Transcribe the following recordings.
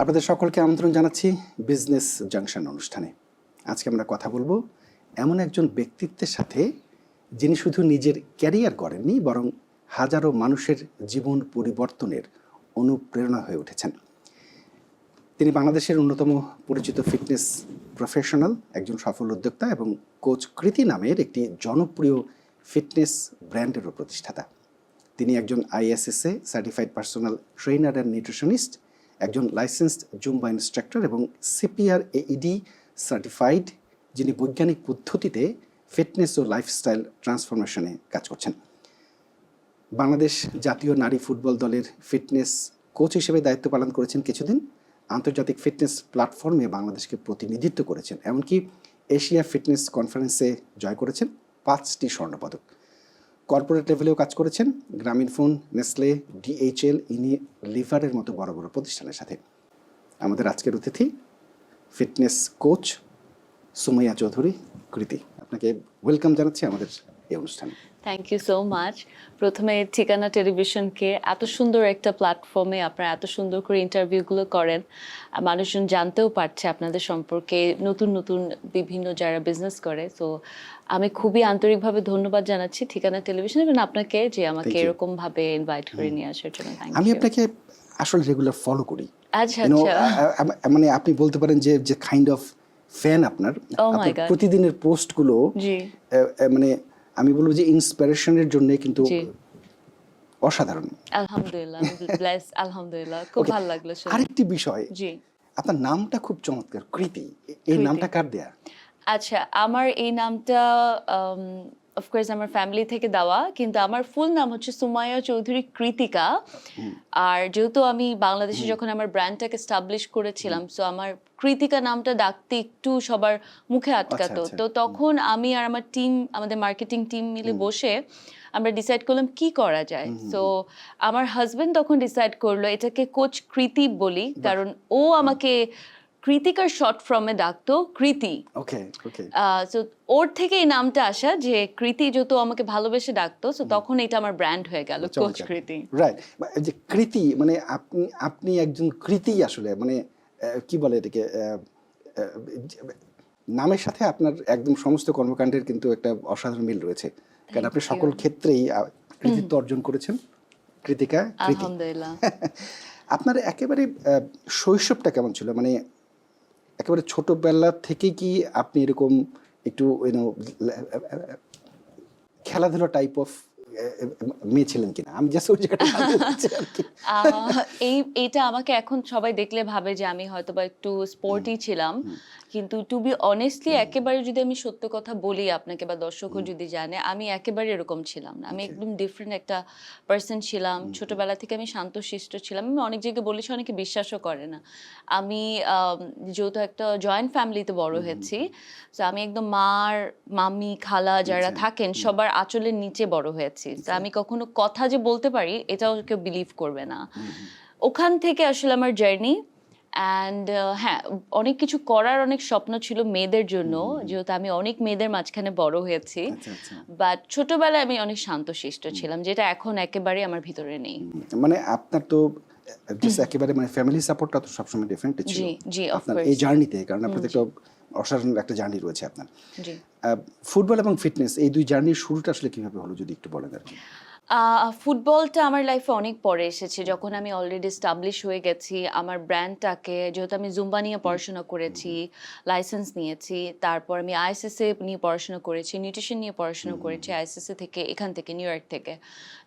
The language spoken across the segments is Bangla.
আপনাদের সকলকে আমন্ত্রণ জানাচ্ছি বিজনেস জাংশন অনুষ্ঠানে। আজকে আমরা কথা বলবো এমন একজন ব্যক্তিত্বের সাথে যিনি শুধু নিজের ক্যারিয়ার গড়েননি, বরং হাজারো মানুষের জীবন পরিবর্তনের অনুপ্রেরণা হয়ে উঠেছেন। তিনি বাংলাদেশের অন্যতম পরিচিত ফিটনেস প্রফেশনাল, একজন সফল উদ্যোক্তা এবং কোচ কৃতি নামের একটি জনপ্রিয় ফিটনেস ব্র্যান্ডেরও প্রতিষ্ঠাতা। তিনি একজন ISSA certified personal trainer and nutritionist, একজন লাইসেন্সড জুম্বা ইনস্ট্রাক্টর এবং সিপিআর এইডি সার্টিফাইড, যিনি বৈজ্ঞানিক পদ্ধতিতে ফিটনেস ও লাইফস্টাইল ট্রান্সফরমেশনে কাজ করছেন। বাংলাদেশ জাতীয় নারী ফুটবল দলের ফিটনেস কোচ হিসেবে দায়িত্ব পালন করেছেন কিছুদিন। আন্তর্জাতিক ফিটনেস প্ল্যাটফর্মে বাংলাদেশকে প্রতিনিধিত্ব করেছেন, এমনকি এশিয়া ফিটনেস কনফারেন্সে জয় করেছেন 5টি স্বর্ণপদক। কর্পোরেট লেভেলেও কাজ করেছেন গ্রামীণফোন, নেসলে, ডিএইচএল, লিভারের মতো বড় বড় প্রতিষ্ঠানের সাথে। আমাদের আজকের অতিথি ফিটনেস কোচ সুমাইয়া চৌধুরী কৃতি। আপনাকে ওয়েলকাম জানাচ্ছি আমাদের এই অনুষ্ঠানে। Thank you so much. প্রথমে ঠিকানা টেলিভিশনকে এত সুন্দর একটা প্ল্যাটফর্মে আপনারা এত সুন্দর করে ইন্টারভিউগুলো করেন, মানুষজন জানতেও পারছে আপনাদের সম্পর্কে, নতুন নতুন বিভিন্ন যারা বিজনেস করে। সো আমি খুবই আন্তরিকভাবে ধন্যবাদ জানাচ্ছি ঠিকানা টেলিভিশন এবং আপনাকে যে আমাকে এরকম ভাবে ইনভাইট করে নিয়ে আসার জন্য। আমি আপনাকে আসলে রেগুলার ফলো করি। আচ্ছা আচ্ছা, মানে আপনি বলতে পারেন যে যে কাইন্ড অফ ফ্যান আপনার। প্রতিদিনের পোস্টগুলো মানে আমি বলবো যে ইন্সপিরেশনের জন্য কিন্তু অসাধারণ। আলহামদুলিল্লাহ, ব্লেস, আলহামদুলিল্লাহ, খুব ভালো লাগলো। আরেকটি বিষয়, জি, আপনার নামটা খুব চমৎকার, কৃতি। এই নামটা কার দেয়া? আচ্ছা, আমার এই নামটা অফকোর্স আমার ফ্যামিলি থেকে দেওয়া, কিন্তু আমার ফুল নাম হচ্ছে সুমাইয়া চৌধুরী কৃতিকা। আর যেহেতু আমি বাংলাদেশে যখন আমার ব্র্যান্ডটাকে এস্টাবলিশ করেছিলাম, সো আমার কৃতিকা নামটা ডাকতে একটু সবার মুখে আটকাতো। তো তখন আমি আর আমার টিম, আমাদের মার্কেটিং টিম মিলে বসে আমরা ডিসাইড করলাম কি করা যায়। সো আমার হাজবেন্ড তখন ডিসাইড করলো এটাকে কোচ কৃতি বলি, কারণ ও আমাকে কৃতিকার শর্ট ফর্মে ডাকতো কৃতি। ওকে ওকে। সো ওর থেকে এই নামটা আসা, যে কৃতি যেহেতু আমাকে ভালোবেসে ডাকতো, সো তখন এটা আমার ব্র্যান্ড হয়ে গেল কোচ কৃতি। রাইট, যে কৃতি মানে আপনি একজন কৃতি, আসলে মানে কি বলে এটাকে, নামের সাথে আপনার একদম সমস্ত কর্মকাণ্ডের কিন্তু একটা অসাধারণ মিল রয়েছে, কারণ আপনি সকল ক্ষেত্রেই কৃতিত্ব অর্জন করেছেন। কৃতিকা, আলহামদুলিল্লাহ। আপনার একেবারে শৈশবটা কেমন ছিল? মানে একেবারে ছোটবেলা থেকে কি আপনি এরকম একটু খেলাধুলা টাইপ অফ মেয়ে ছিলেন কিনা? আমি জাস্ট ওই জায়গাটা জানতে চাচ্ছি আর কি। এইটা আমাকে এখন সবাই দেখলে ভাবে যে আমি হয়তোবা একটু স্পোর্টি ছিলাম, কিন্তু টু বি অনেস্টলি একেবারে যদি আমি সত্য কথা বলি আপনাকে বা দর্শকও যদি জানে, আমি একেবারে এরকম ছিলাম না। আমি একদম ডিফারেন্ট একটা পার্সন ছিলাম। ছোটবেলা থেকে আমি শান্তশিষ্ট ছিলাম। আমি অনেক জায়গায় বলেছি, অনেকে বিশ্বাসও করে না। আমি যেহেতু একটা জয়েন্ট ফ্যামিলিতে বড় হয়েছি, তো আমি একদম মার, মামি, খালা যারা থাকেন সবার আঁচলের নিচে বড় হয়েছি। আমি কখনো কথা যে বলতে পারি এটাও কেউ বিলিভ করবে না। ওখান থেকে আসলে আমার জার্নি। অ্যান্ড হ্যাঁ, অনেক কিছু করার অনেক স্বপ্ন ছিল মেয়েদের জন্য, যেহেতু আমি অনেক মেয়েদের মাঝখানে বড় হয়েছি। বাট ছোটবেলায় আমি অনেক শান্তশিষ্ট ছিলাম, যেটা এখন একেবারে আমার ভিতরে নেই। মানে আপনার তো একেবারে মানে ফ্যামিলি সাপোর্টটা তো সবসময় ডিফারেন্ট ছিল। জি জি, আপনার এই জার্নিতে, কারণ আপনাদের তো অসাধারণ একটা জার্নি রয়েছে আপনার। জি, ফুটবল এবং ফিটনেস এই দুই জার্নির শুরুটা আসলে কিভাবে হলো যদি একটু বলেন আর কি। ফুটবলটা আমার লাইফে অনেক পরে এসেছে, যখন আমি অলরেডি এস্টাবলিশ হয়ে গেছি। আমার ব্র্যান্ডটাকে, যেহেতু আমি জুম্বা নিয়ে পড়াশোনা করেছি, লাইসেন্স নিয়েছি, তারপর আমি আইএসএসএ নিয়ে পড়াশোনা করেছি, নিউট্রিশন নিয়ে পড়াশোনা করেছি আইএসএসএ থেকে, এখান থেকে নিউ ইয়র্ক থেকে।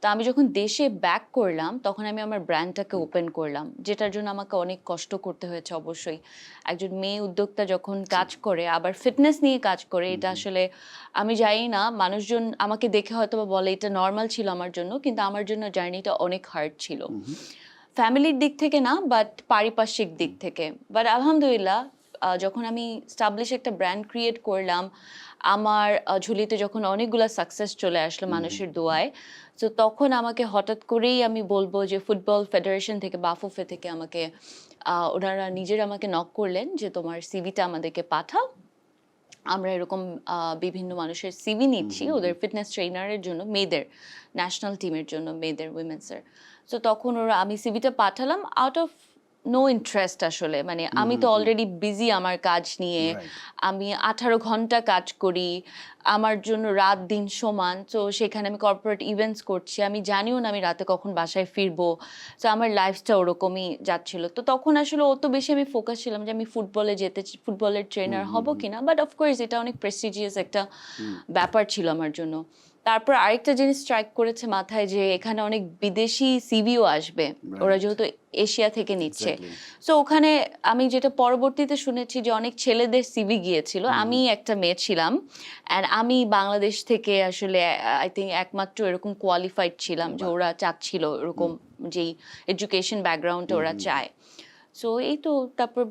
তো আমি যখন দেশে ব্যাক করলাম তখন আমি আমার ব্র্যান্ডটাকে ওপেন করলাম, যেটার জন্য আমাকে অনেক কষ্ট করতে হয়েছে। অবশ্যই একজন মেয়ে উদ্যোক্তা যখন কাজ করে, আবার ফিটনেস নিয়ে কাজ করে, এটা আসলে আমি জানি না, মানুষজন আমাকে দেখে হয়তো বলে এটা নর্মাল ছিল আমার জন্য, কিন্তু আমার জন্য জার্নিটা অনেক হার্ড ছিল। ফ্যামিলির দিক থেকে না, বাট পারিপার্শ্বিক দিক থেকে। বাট আলহামদুলিল্লাহ, যখন আমি স্টাবলিশ একটা ব্র্যান্ড ক্রিয়েট করলাম, আমার ঝুলিতে যখন অনেকগুলো সাকসেস চলে আসলো মানুষের দোয়ায়, তো তখন আমাকে হঠাৎ করেই আমি বলবো যে ফুটবল ফেডারেশন থেকে, বাফুফে থেকে আমাকে ওনারা নিজের আমাকে নক করলেন যে তোমার সিভিটা আমাদেরকে পাঠাও, আমরা এরকম বিভিন্ন মানুষের সিভি নিচ্ছি ওদের ফিটনেস ট্রেনারের জন্য, মেয়েদের ন্যাশনাল টিমের জন্য, মেয়েদের উইমেন্সের। সো তখন ওরা, আমি সিভিটা পাঠালাম। আউট অফ নো ইন্টারেস্ট আসলে, মানে আমি তো অলরেডি বিজি আমার কাজ নিয়ে, Right. আমি 18 ঘন্টা কাজ করি, আমার জন্য রাত দিন সমান, তো সেখানে আমি কর্পোরেট ইভেন্টস করছি, আমি জানিও না আমি রাতে কখন বাসায় ফিরবো, তো আমার লাইফটা ওরকমই যাচ্ছিল। তো তখন আসলে অত বেশি আমি ফোকাস ছিলাম যে আমি ফুটবলে যেতে, ফুটবলের ট্রেনার হব কিনা, বাট অফকোর্স এটা অনেক প্রেস্টিজিয়াস একটা ব্যাপার ছিল আমার জন্য। তারপর আরেকটা জিনিস স্ট্রাইক করেছে মাথায়, যে এখানে অনেক বিদেশি সিভিও আসবে, ওরা Right. যেহেতু এশিয়া থেকে নিচ্ছে। Exactly. সো ওখানে আমি যেটা পরবর্তীতে শুনেছি যে অনেক ছেলেদের সিভি গিয়েছিল, আমি একটা মেয়ে ছিলাম, অ্যান্ড আমি বাংলাদেশ থেকে আসলে আই থিঙ্ক একমাত্র এরকম কোয়ালিফাইড ছিলাম যে ওরা চাচ্ছিল এরকম, যেই এডুকেশন ব্যাকগ্রাউন্ডটা ওরা চায়। সো এই তো, তারপর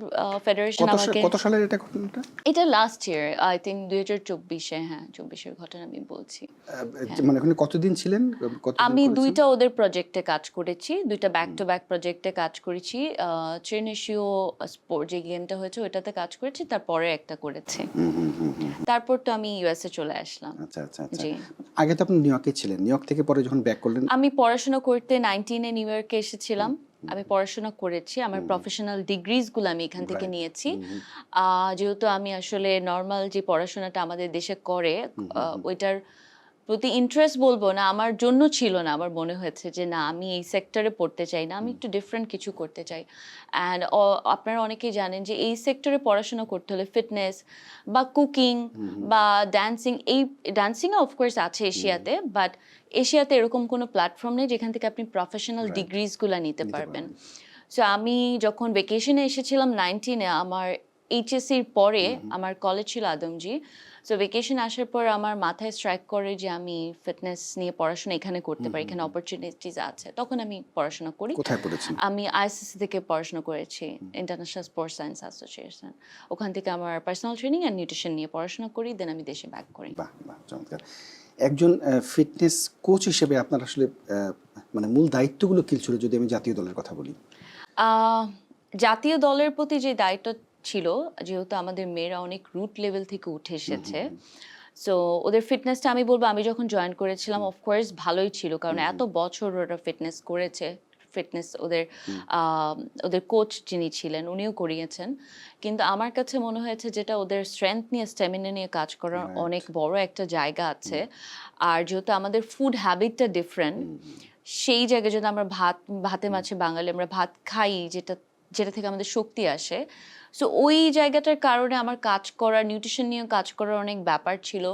ফেডারেশন আমাকে, কত সালের এটা ঘটনাটা? এটা লাস্ট ইয়ার আই থিঙ্ক 2024-এ, হ্যাঁ 24-এর ঘটনা আমি বলছি। মানে ওখানে কতদিন ছিলেন, কতদিন আমি করেছেন? 2টা ওদের প্রজেক্টে কাজ করেছি, 2টা ব্যাক টু ব্যাক প্রজেক্টে কাজ করেছি। ট্রেন এশিও স্পোর্ট যে গেমটা হয়েছে ওইটাতে কাজ করেছি, তারপরে একটা করেছি। তারপর তো আমি ইউএসএ চলে আসলাম। আচ্ছা আচ্ছা আচ্ছা। জি। আগে তো আপনি নিউ ইয়র্কে ছিলেন, নিউ ইয়র্ক থেকে পরে যখন ব্যাক করলেন। আমি পড়াশোনা করতে 19-এ নিউ ইয়র্কে এসেছিলাম। আমি পড়াশোনা করেছি, আমার প্রফেশনাল ডিগ্রিজগুলো আমি এখান থেকে Right. নিয়েছি। যেহেতু আমি আসলে নর্মাল যে পড়াশোনাটা আমাদের দেশে করে, ওইটার প্রতি ইন্টারেস্ট বলবো না, আমার জন্য ছিল না। আমার মনে হয়েছে যে না, আমি এই সেক্টরে পড়তে চাই না, আমি একটু ডিফারেন্ট কিছু করতে চাই। অ্যান্ড আপনারা অনেকেই জানেন যে এই সেক্টরে পড়াশোনা করতে হলে ফিটনেস বা কুকিং বা ডান্সিং, এই ডান্সিংও অফকোর্স আছে এশিয়াতে, বাট এশিয়াতে এরকম কোনো প্ল্যাটফর্ম নেই যেখান থেকে আপনি প্রফেশনাল Right. ডিগ্রিজগুলো নিতে পারবেন। সো আমি যখন ভেকেশনে এসেছিলাম 19-এ, আমার এইচএসসির পরে আমার কলেজ ছিল আদমজি। সো ভেকেশন আসার পর আমার মাথায় স্ট্রাইক করে যে আমি ফিটনেস নিয়ে পড়াশোনা এখানে করতে পারি, এখানে অপরচুনিটিস আছে। তখন আমি পড়াশোনা করি। কোথায় পড়েছেন? আমি আইসিসি থেকে পড়াশোনা করেছি, ইন্টারন্যাশনাল স্পোর্টস সায়েন্স অ্যাসোসিয়েশন। ওখান থেকে আমার পার্সোনাল ট্রেনিং অ্যান্ড নিউট্রিশন নিয়ে পড়াশোনা করি, দেন আমি দেশে ব্যাক করি। বাহ বাহ, চমৎকার। একজন ফিটনেস কোচ হিসেবে আপনার আসলে মানে মূল দায়িত্বগুলো কি ছিল, যদি আমি জাতীয় দলের কথা বলি? আহ, জাতীয় দলের প্রতি যে দায়িত্ব ছিল, যেহেতু আমাদের মেয়েরা অনেক রুট লেভেল থেকে উঠে এসেছে, সো ওদের ফিটনেসটা আমি বলবো, আমি যখন জয়েন করেছিলাম অফকোর্স ভালোই ছিল, কারণ এত বছর ওরা ফিটনেস করেছে। ফিটনেস ওদের ওদের কোচ যিনি ছিলেন উনিও করিয়েছেন, কিন্তু আমার কাছে মনে হয়েছে যেটা ওদের স্ট্রেংথ নিয়ে, স্ট্যামিনা নিয়ে কাজ করার Right. অনেক বড় একটা জায়গা আছে। আর যেহেতু আমাদের ফুড হ্যাবিটটা ডিফারেন্ট, সেই জায়গায় যদি আমরা ভাতে মাছে বাঙালি, আমরা ভাত খাই যেটা যেটা থেকে আমাদের শক্তি আসে। সো ওই জায়গাটার কারণে আমার কাজ করার, নিউট্রিশন নিয়ে কাজ করার অনেক ব্যাপার ছিল।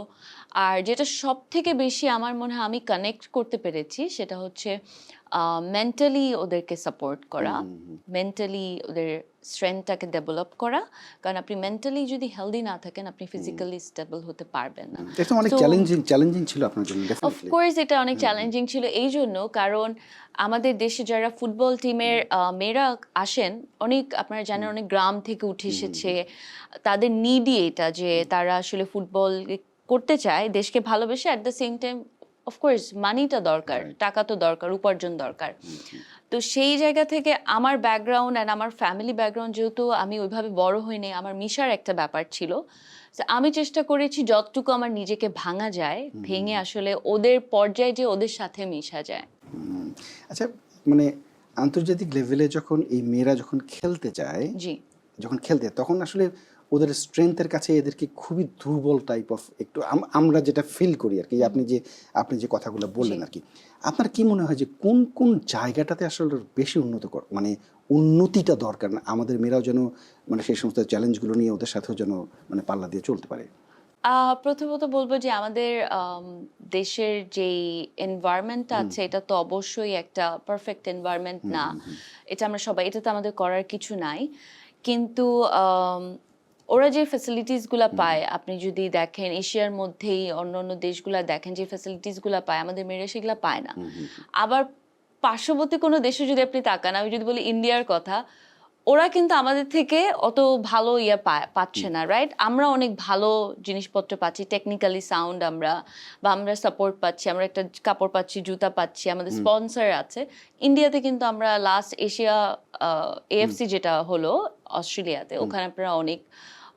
আর যেটা সব থেকে বেশি আমার মনে হয় আমি কানেক্ট করতে পেরেছি, সেটা হচ্ছে মেন্টালি ওদেরকে সাপোর্ট করা, মেন্টালি ওদের স্ট্রেংথটাকে ডেভেলপ করা। কারণ আপনি মেন্টালি যদি হেলদি না থাকেন, আপনি ফিজিক্যালি স্টেবল হতে পারবেন না। এটা অনেক So, চ্যালেঞ্জিং ছিল আপনার জন্য, ডেফিনেটলি। অফকোর্স এটা অনেক চ্যালেঞ্জিং ছিল এই জন্য, কারণ আমাদের দেশে যারা ফুটবল টিমের মেয়েরা আসেন, অনেক আপনারা জানেন অনেক গ্রাম থেকে উঠে এসেছে, তাদের নিডই এটা যে তারা আসলে ফুটবল করতে চায়, দেশকে ভালোবেসে, at the same time of course মানিটা দরকার, টাকা তো দরকার, উপার্জন দরকার। তো সেই জায়গা থেকে আমার ব্যাকগ্রাউন্ড অ্যান্ড আমার ফ্যামিলি ব্যাকগ্রাউন্ড, যেহেতু আমি ওইভাবে বড় হইনি, আমার মিশার একটা ব্যাপার ছিল। তো আমি চেষ্টা করেছি যতটুকু আমার নিজেকে ভাঙা যায়, ভেঙে আসলে ওদের পর্যায়ে যে ওদের সাথে মিশা যায়। আচ্ছা, মানে আন্তর্জাতিক লেভেলে যখন এই মেয়েরা যখন খেলতে যায়, জি। যখন খেলতে, তখন আসলে ওদের স্ট্রেংথের কাছে এদেরকে খুবই দুর্বল টাইপ অফ, একটু আমরা যেটা ফিল করি আর কি, আপনি যে কথাগুলো বললেন আর কি, আপনার কি মনে হয় যে কোন কোন জায়গাটাতে আসলে বেশি মানে উন্নতিটা দরকার, না আমাদের মেয়েরাও যেন মানে সেই সমস্ত চ্যালেঞ্জগুলো নিয়ে ওদের সাথেও যেন মানে পাল্লা দিয়ে চলতে পারে? প্রথমত বলবো যে আমাদের দেশের যেই এনভায়রনমেন্টটা আছে, এটা তো অবশ্যই একটা পারফেক্ট এনভায়রনমেন্ট না। এটা আমরা সবাই, এটা তো আমাদের করার কিছু নাই। কিন্তু ওরা যে ফ্যাসিলিটিসগুলো পায়, আপনি যদি দেখেন এশিয়ার মধ্যেই অন্য অন্য দেশগুলা দেখেন, যে ফ্যাসিলিটিসগুলো পায় আমাদের মেয়েরা সেগুলো পায় না। আবার পার্শ্ববর্তী কোনো দেশে যদি আপনি তাকান, আমি যদি বলি ইন্ডিয়ার কথা, ওরা কিন্তু আমাদের থেকে অত ভালো পাচ্ছে না, রাইট? আমরা অনেক ভালো জিনিসপত্র পাচ্ছি, টেকনিক্যালি সাউন্ড আমরা, বা আমরা সাপোর্ট পাচ্ছি, আমরা একটা কাপড় পাচ্ছি, জুতা পাচ্ছি, আমাদের স্পন্সর আছে। ইন্ডিয়াতে কিন্তু আমরা লাস্ট এশিয়া এএফসি যেটা হলো অস্ট্রেলিয়াতে, ওখানে আপনারা অনেক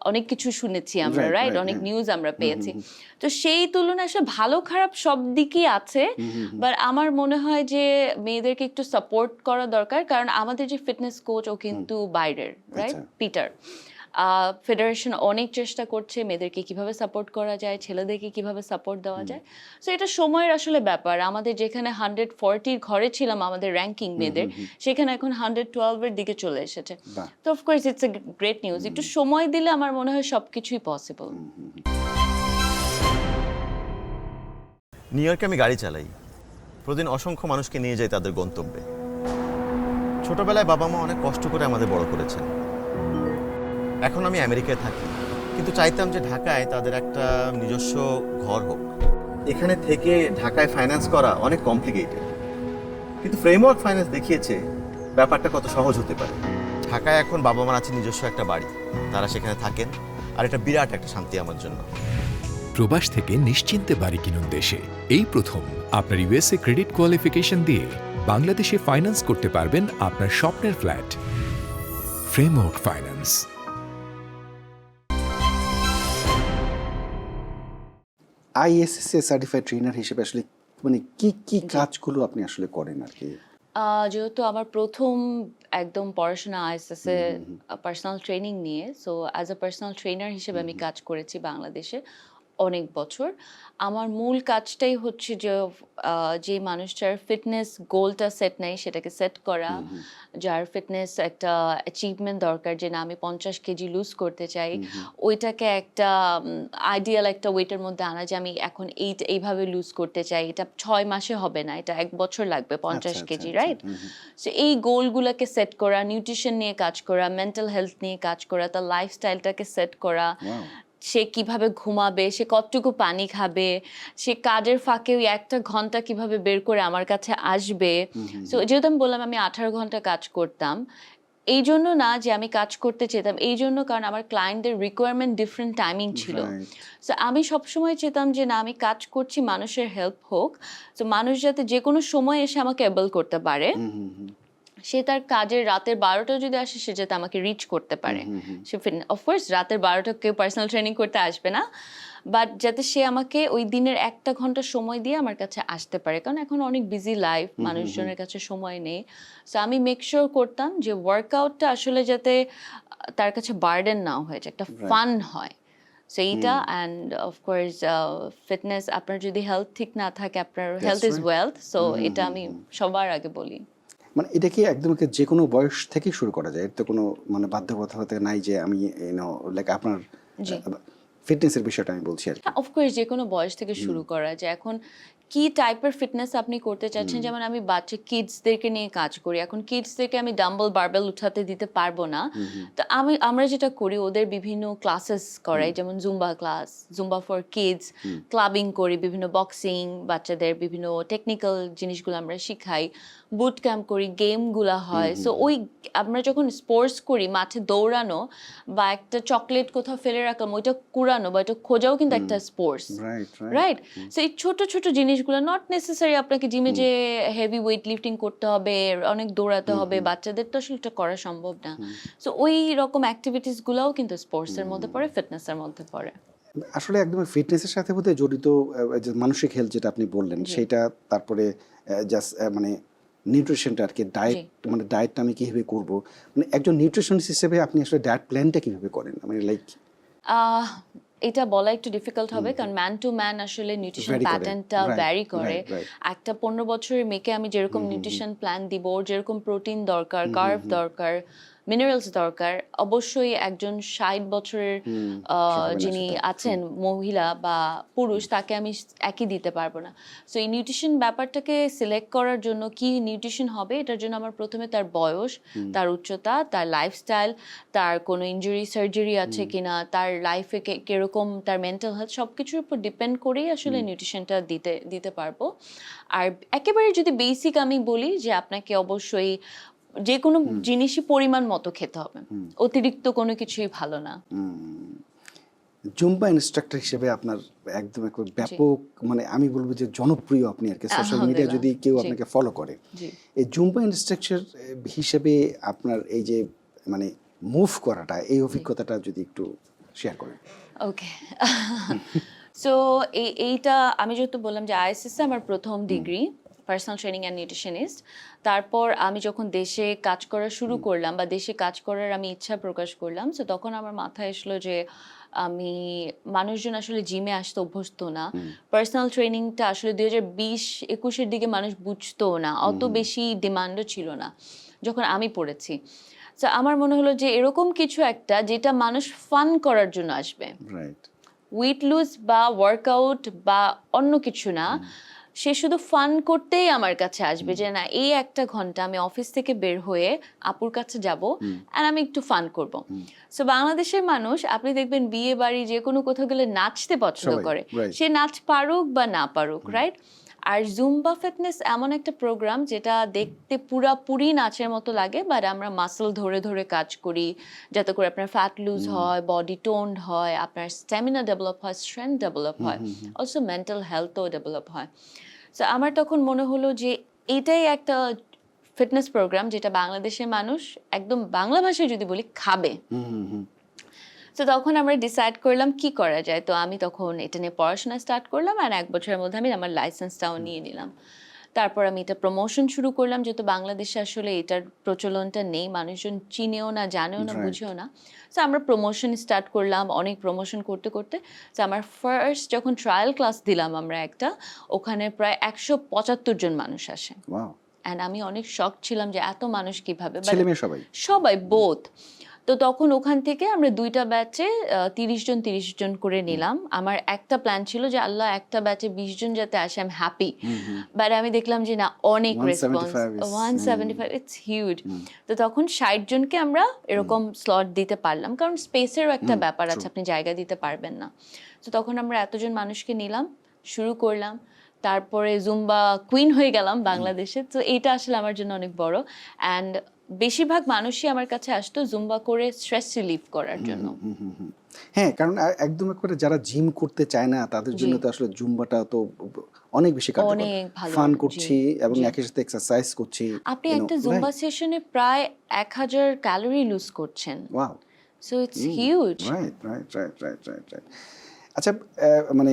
অনেক কিছু শুনেছি আমরা, Right, রাইট? right, অনেক হ্যাঁ। নিউজ আমরা পেয়েছি। তো সেই তুলনায় আসলে ভালো খারাপ সব দিকই আছে। বাট আমার মনে হয় যে মেয়েদেরকে একটু সাপোর্ট করা দরকার, কারণ আমাদের যে ফিটনেস কোচ ও কিন্তু বাইরের, রাইট? আচ্ছা। পিটার। ফেডারেশন অনেক চেষ্টা করছে মেয়েদেরকে কিভাবে সাপোর্ট করা যায়, ছেলেদেরকে কিভাবে সাপোর্ট দেওয়া যায়। সো এটা সময়ের আসলে ব্যাপার। আমাদের যেখানে 140 ঘরে ছিলাম আমাদের র্যাঙ্কিং মেয়েদের, সেখানে এখন 112 এর দিকে চলে এসেছে। বাহ। তো of course it's a great news. একটু সময় দিলে আমার মনে হয় সবকিছুই পসিবল। নিউ ইয়র্কে আমি গাড়ি চালাই, প্রতিদিন অসংখ্য মানুষকে নিয়ে যাই তাদের গন্তব্যে। ছোটবেলায় বাবা মা অনেক কষ্ট করে আমাদের বড় করেছেন। এখন আমি আমেরিকায় থাকি, কিন্তু চাইতাম যে ঢাকায় তাদের একটা নিজস্ব ঘর হোক। এখানে থেকে ঢাকায় ফাইন্যান্স করা অনেক কমপ্লিকেটেড, কিন্তু ফ্রেমওয়ার্ক ফাইন্যান্স দেখিয়েছে ব্যাপারটা কত সহজ হতে পারে। ঢাকায় এখন বাবা মার আছে নিজস্ব একটা বাড়ি, তারা সেখানে থাকেন, আর এটা বিরাট একটা শান্তি আমার জন্য। প্রবাস থেকে নিশ্চিন্তে বাড়ি কিনুন দেশে। এই প্রথম আপনার ইউএসএ ক্রেডিট কোয়ালিফিকেশন দিয়ে বাংলাদেশে ফাইন্যান্স করতে পারবেন আপনার স্বপ্নের flat. Framework finance. ISSA certified trainer হিসেবে আসলে মানে কি কি কাজগুলো আপনি আসলে করেন আর কি? যেহেতু আমার প্রথম একদম পড়াশোনা আইএসএস এ পার্সোনাল ট্রেনিং নিয়ে, so as a personal trainer হিসেবে আমি কাজ করেছি বাংলাদেশে অনেক বছর। আমার মূল কাজটাই হচ্ছে যে যে মানুষটার ফিটনেস গোলটা সেট নাই সেটাকে সেট করা, যার ফিটনেস একটা অ্যাচিভমেন্ট দরকার, যে না আমি 50 কেজি লুজ করতে চাই, ওইটাকে একটা আইডিয়াল একটা ওয়েটের মধ্যে আনা, যে আমি এখন এইভাবে লুজ করতে চাই, এটা 6 মাসে হবে না, এটা 1 বছর লাগবে 50 আচ্ছা, কেজি, আচ্ছা, রাইট? সো এই গোলগুলোকে সেট করা, নিউট্রিশন নিয়ে কাজ করা, মেন্টাল হেলথ নিয়ে কাজ করা, তার লাইফস্টাইলটাকে সেট করা, Wow. সে কিভাবে ঘুমাবে, সে কতটুকু পানি খাবে, সে কাজের ফাঁকে ওই 1টা ঘন্টা কিভাবে বের করে আমার কাছে আসবে। সো যেহেতু আমি বললাম আমি 18 ঘন্টা কাজ করতাম, এই জন্য না যে আমি কাজ করতে চেতাম, এই জন্য কারণ আমার ক্লায়েন্টদের রিকোয়ারমেন্ট ডিফারেন্ট টাইমিং ছিল। Right. সো আমি সবসময় চেতাম যে না আমি কাজ করছি মানুষের হেল্প হোক, তো মানুষ যাতে যে কোনো সময় এসে আমাকে অ্যাবেল করতে পারে, সে তার কাজের রাতের 12টা যদি আসে সে যাতে আমাকে রিচ করতে পারে। সে অফকোর্স রাতের 12টা কেউ পার্সোনাল ট্রেনিং করতে আসবে না, বাট যাতে সে আমাকে ওই দিনের 1টা ঘন্টা সময় দিয়ে আমার কাছে আসতে পারে, কারণ এখন অনেক বিজি লাইফ, মানুষজনের কাছে সময় নেই। সো আমি মেক শিওর করতাম যে ওয়ার্কআউটটা আসলে যাতে তার কাছে বার্ডেন না হয়ে যায়, একটা ফান হয়। সো এইটা, অ্যান্ড অফকোর্স ফিটনেস, আপনার যদি হেলথ ঠিক না থাকে, আপনার health is right. Wealth. So এটা আমি সবার আগে বলি। মানে এটা কি একদম যে কোনো বয়স থেকে শুরু করা যায়? এর তো কোনো মানে বাধ্যবাধকতা নাই যে আমি লাইক আপনার জি। ফিটনেসের বিষয়টা আমি বলছি আর কি। হ্যাঁ, অফকোর্স যে কোনো বয়স থেকে শুরু করা যায়। এখন কি টাইপের ফিটনেস আপনি করতে চাচ্ছেন, যেমন আমি বাচ্চা কিডসদেরকে নিয়ে কাজ করি, এখন কিডসদেরকে আমি ডাম্বল বারবেল উঠাতে দিতে পারবো না। তো আমরা যেটা করি, ওদের বিভিন্ন ক্লাসেস করাই, যেমন zumba class, zumba for kids, clubbing করি, বিভিন্ন বক্সিং, বাচ্চাদের বিভিন্ন টেকনিক্যাল জিনিসগুলো আমরা শিখাই, বুট ক্যাম্প করি, গেমগুলো হয়। সো ওই আমরা যখন স্পোর্টস করি, মাঠে দৌড়ানো বা একটা চকলেট কোথাও ফেলে রাখলাম, ওইটা কুড়ানো বা ওইটা খোঁজাও কিন্তু একটা স্পোর্টস, রাইট রাইট? সো এই ছোট ছোট জিনিসগুলো, নট নেসেসারি আপনাকে জিমে যে হেভি ওয়েট লিফটিং করতে হবে, অনেক দৌড়াতে হবে, বাচ্চাদের তো আসলে এটা করা সম্ভব না। সো ওই রকম অ্যাক্টিভিটিস গুলোও কিন্তু স্পোর্টস এর মধ্যে পড়ে, ফিটনেসের মধ্যে পড়ে। আসলে একদম ফিটনেসের সাথে বোধহয় জড়িত যে মানসিক হেলথ যেটা আপনি বললেন সেটা, তারপরে জাস্ট মানে নিউট্রিশনটা আর কি, ডায়েট, মানে ডায়েটটা আমি কিভাবে করব, মানে একজন নিউট্রিশনিস্ট হিসেবে আপনি আসলে ডায়েট প্ল্যানটা কিভাবে করেন? মানে লাইক এটা বলা একটু ডিফিকাল্ট হবে, কারণ ম্যান টু ম্যান আসলে নিউট্রিশন Vary করে। প্যাটার্নটা Right, ভ্যারি করে। right, right. একটা 15 বছরের মেয়েকে আমি যেরকম নিউট্রিশন প্ল্যান দিব, ওর যেরকম প্রোটিন দরকার, কার্ব দরকার, মিনারেলস দরকার, অবশ্যই একজন 60 বছরের যিনি আছেন মহিলা বা পুরুষ, তাকে আমি একই দিতে পারবো না। সো এই নিউট্রিশন ব্যাপারটাকে সিলেক্ট করার জন্য, কি নিউট্রিশন হবে এটার জন্য আমার প্রথমে তার বয়স, তার উচ্চতা, তার লাইফস্টাইল, তার কোনো ইনজুরি সার্জারি আছে কিনা, তার লাইফে কিরকম, তার মেন্টাল হেলথ, সবকিছুর উপর ডিপেন্ড করেই আসলে নিউট্রিশনটা দিতে পারবো। আর একেবারে যদি বেসিক আমি বলি, যে আপনাকে অবশ্যই যে কোনো জিনিসই পরিমাণ মতো খেতে হবে, অতিরিক্ত কোনো কিছুই ভালো না। জুম্বা ইনস্ট্রাক্টর হিসেবে আপনার একদম একটা ব্যাপক, মানে আমি বলবো যে জনপ্রিয় আপনি আর কি, সোশ্যাল মিডিয়া যদি কেউ আপনাকে ফলো করে। এই জুম্বা ইনস্ট্রাক্টর হিসেবে আপনার এই যে মানে মুভ করাটা, এই অভিজ্ঞতাটা যদি একটু শেয়ার করেন। ওকে। সো এইটা আমি যেহেতু বললাম যে আইএসএস আমার প্রথম degree personal training and nutritionist. তারপর আমি যখন দেশে কাজ করা শুরু করলাম বা দেশে কাজ করার আমি ইচ্ছা প্রকাশ করলাম, সো তখন আমার মাথায় আসলো যে আমি মানুষজন আসলে জিমে আসতে অভ্যস্ত না। পার্সোনাল ট্রেনিংটা আসলে 2020-21-এর দিকে মানুষ বুঝতো না, অত বেশি ডিমান্ডও ছিল না যখন আমি পড়েছি। সো আমার মনে হলো যে এরকম কিছু একটা যেটা মানুষ ফান করার জন্য আসবে, রাইট। ওয়েট লুজ বা ওয়ার্কআউট বা অন্য কিছু না, সে শুধু ফান করতেই আমার কাছে আসবে, যে না এই একটা ঘন্টা আমি অফিস থেকে বের হয়ে আপুর কাছে যাব আর আমি একটু ফান করব। সো বাংলাদেশের মানুষ আপনি দেখবেন বিয়ে বাড়ি যে কোনো কোথাও গেলে নাচতে পছন্দ সবাই, করে, right. সে নাচ পারুক বা না পারুক, রাইট? আর জুম্বা ফিটনেস এমন একটা প্রোগ্রাম যেটা দেখতে পুরাপুরি নাচের মতো লাগে, বাট আমরা মাসল ধরে ধরে কাজ করি যাতে করে আপনার ফ্যাট লুজ হয়, বডি টোন্ড হয়, আপনার স্ট্যামিনা ডেভেলপ হয়, স্ট্রেংথ ডেভেলপ হয়, অলসো মেন্টাল হেলথও ডেভেলপ হয়। সো আমার তখন মনে হলো যে এটাই একটা ফিটনেস প্রোগ্রাম যেটা বাংলাদেশের মানুষ একদম বাংলা ভাষায় যদি বলি খাবে। তো তখন আমরা ডিসাইড করলাম কি করা যায়। তো আমি তখন এটা নিয়ে পড়াশোনা স্টার্ট করলাম আর 1 বছরের মধ্যে আমি আমার লাইসেন্সটাও নিয়ে নিলাম। তারপর আমি এটা প্রমোশন শুরু করলাম, যেহেতু বাংলাদেশে আসলে এটার প্রচলনটা নেই, মানুষজন চিনেও না, জানেও না, Right. বুঝেও না। সো আমরা প্রমোশন স্টার্ট করলাম, অনেক প্রমোশন করতে করতে তো আমার ফার্স্ট যখন ট্রায়াল ক্লাস দিলাম আমরা একটা, ওখানে প্রায় 175 জন মানুষ আসে। ওয়াও। অ্যান্ড আমি অনেক শক ছিলাম যে এত মানুষ কিভাবে, ছেলে মেয়ে সবাই? সবাই বোথ। তো তখন ওখান থেকে আমরা 2টা ব্যাচে 30 জন করে নিলাম। আমার একটা প্ল্যান ছিল যে আল্লাহ একটা ব্যাচে 20 জন যাতে আসে, আই এম হ্যাপি। বাট আমি দেখলাম যে না, অনেক রেসপন্স, 175 ইটস হিউজ। তো তখন 60 জনকে আমরা এরকম স্লট দিতে পারলাম, কারণ স্পেসেরও একটা ব্যাপার আছে, আপনি জায়গা দিতে পারবেন না। তো তখন আমরা এতজন মানুষকে নিলাম, শুরু করলাম, তারপরে জুম্বা কুইন হয়ে গেলাম বাংলাদেশে। তো এইটা আসলে আমার জন্য অনেক বড়। অ্যান্ড বেশিরভাগ মানুষই আমার কাছে আসতো জুম্বা করে স্ট্রেস রিলিফ করার জন্য। হ্যাঁ, কারণ একদম করে যারা জিম করতে চায় না তাদের জন্য তো আসলে জুম্বাটা তো অনেক বেশি কার্যকর। অনেক ভালো, ফান জি, করছি এবং জি। একই সাথে এক্সারসাইজ করছি। আপনি একটা জুম্বা সেশনে প্রায় 1000 ক্যালোরি লুজ করছেন। Wow. So it's huge. Right right right right right right. আচ্ছা, মানে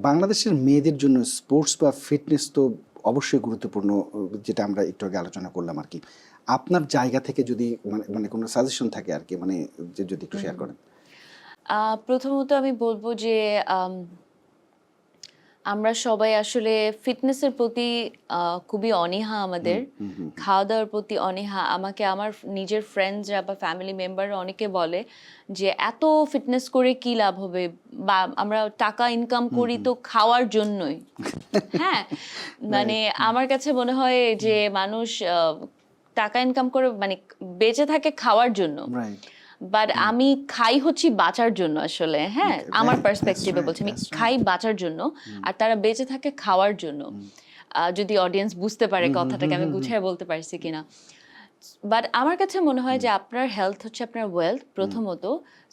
বাংলাদেশের মেয়েদের জন্য স্পোর্টস বা ফিটনেস তো অবশ্যই গুরুত্বপূর্ণ, যেটা আমরা একটু আগে আলোচনা করলাম আর কি। আপনার জায়গা থেকে যদি মানে কোনো সাজেশন থাকে আর কি, মানে যদি একটু শেয়ার করেন। প্রথমত আমি বলবো যে আমরা সবাই আসলে ফিটনেসের প্রতি খুবই অনীহা, আমাদের খাওয়া দাওয়ার প্রতি অনীহা। আমাকে আমার নিজের ফ্রেন্ডসরা বা ফ্যামিলি মেম্বাররা অনেকে বলে যে এত ফিটনেস করে কি লাভ হবে, বা আমরা টাকা ইনকাম করি তো খাওয়ার জন্যই। হ্যাঁ, মানে আমার কাছে মনে হয় যে মানুষ টাকা ইনকাম করে মানে বেঁচে থাকে খাওয়ার জন্য, রাইট। বাট আমি খাই হচ্ছি বাঁচার জন্য আসলে। হ্যাঁ, আমার Right, পার্সপেক্টিভে that's right, বলছি, আমি that's right. খাই বাঁচার জন্য আর তারা বেঁচে থাকে খাওয়ার জন্য। যদি অডিয়েন্স বুঝতে পারে কথাটাকে আমি গুছিয়ে বলতে পারছি কিনা। বাট আমার কাছে মনে হয় যে আপনার হেলথ হচ্ছে আপনার ওয়েলথ প্রথমত।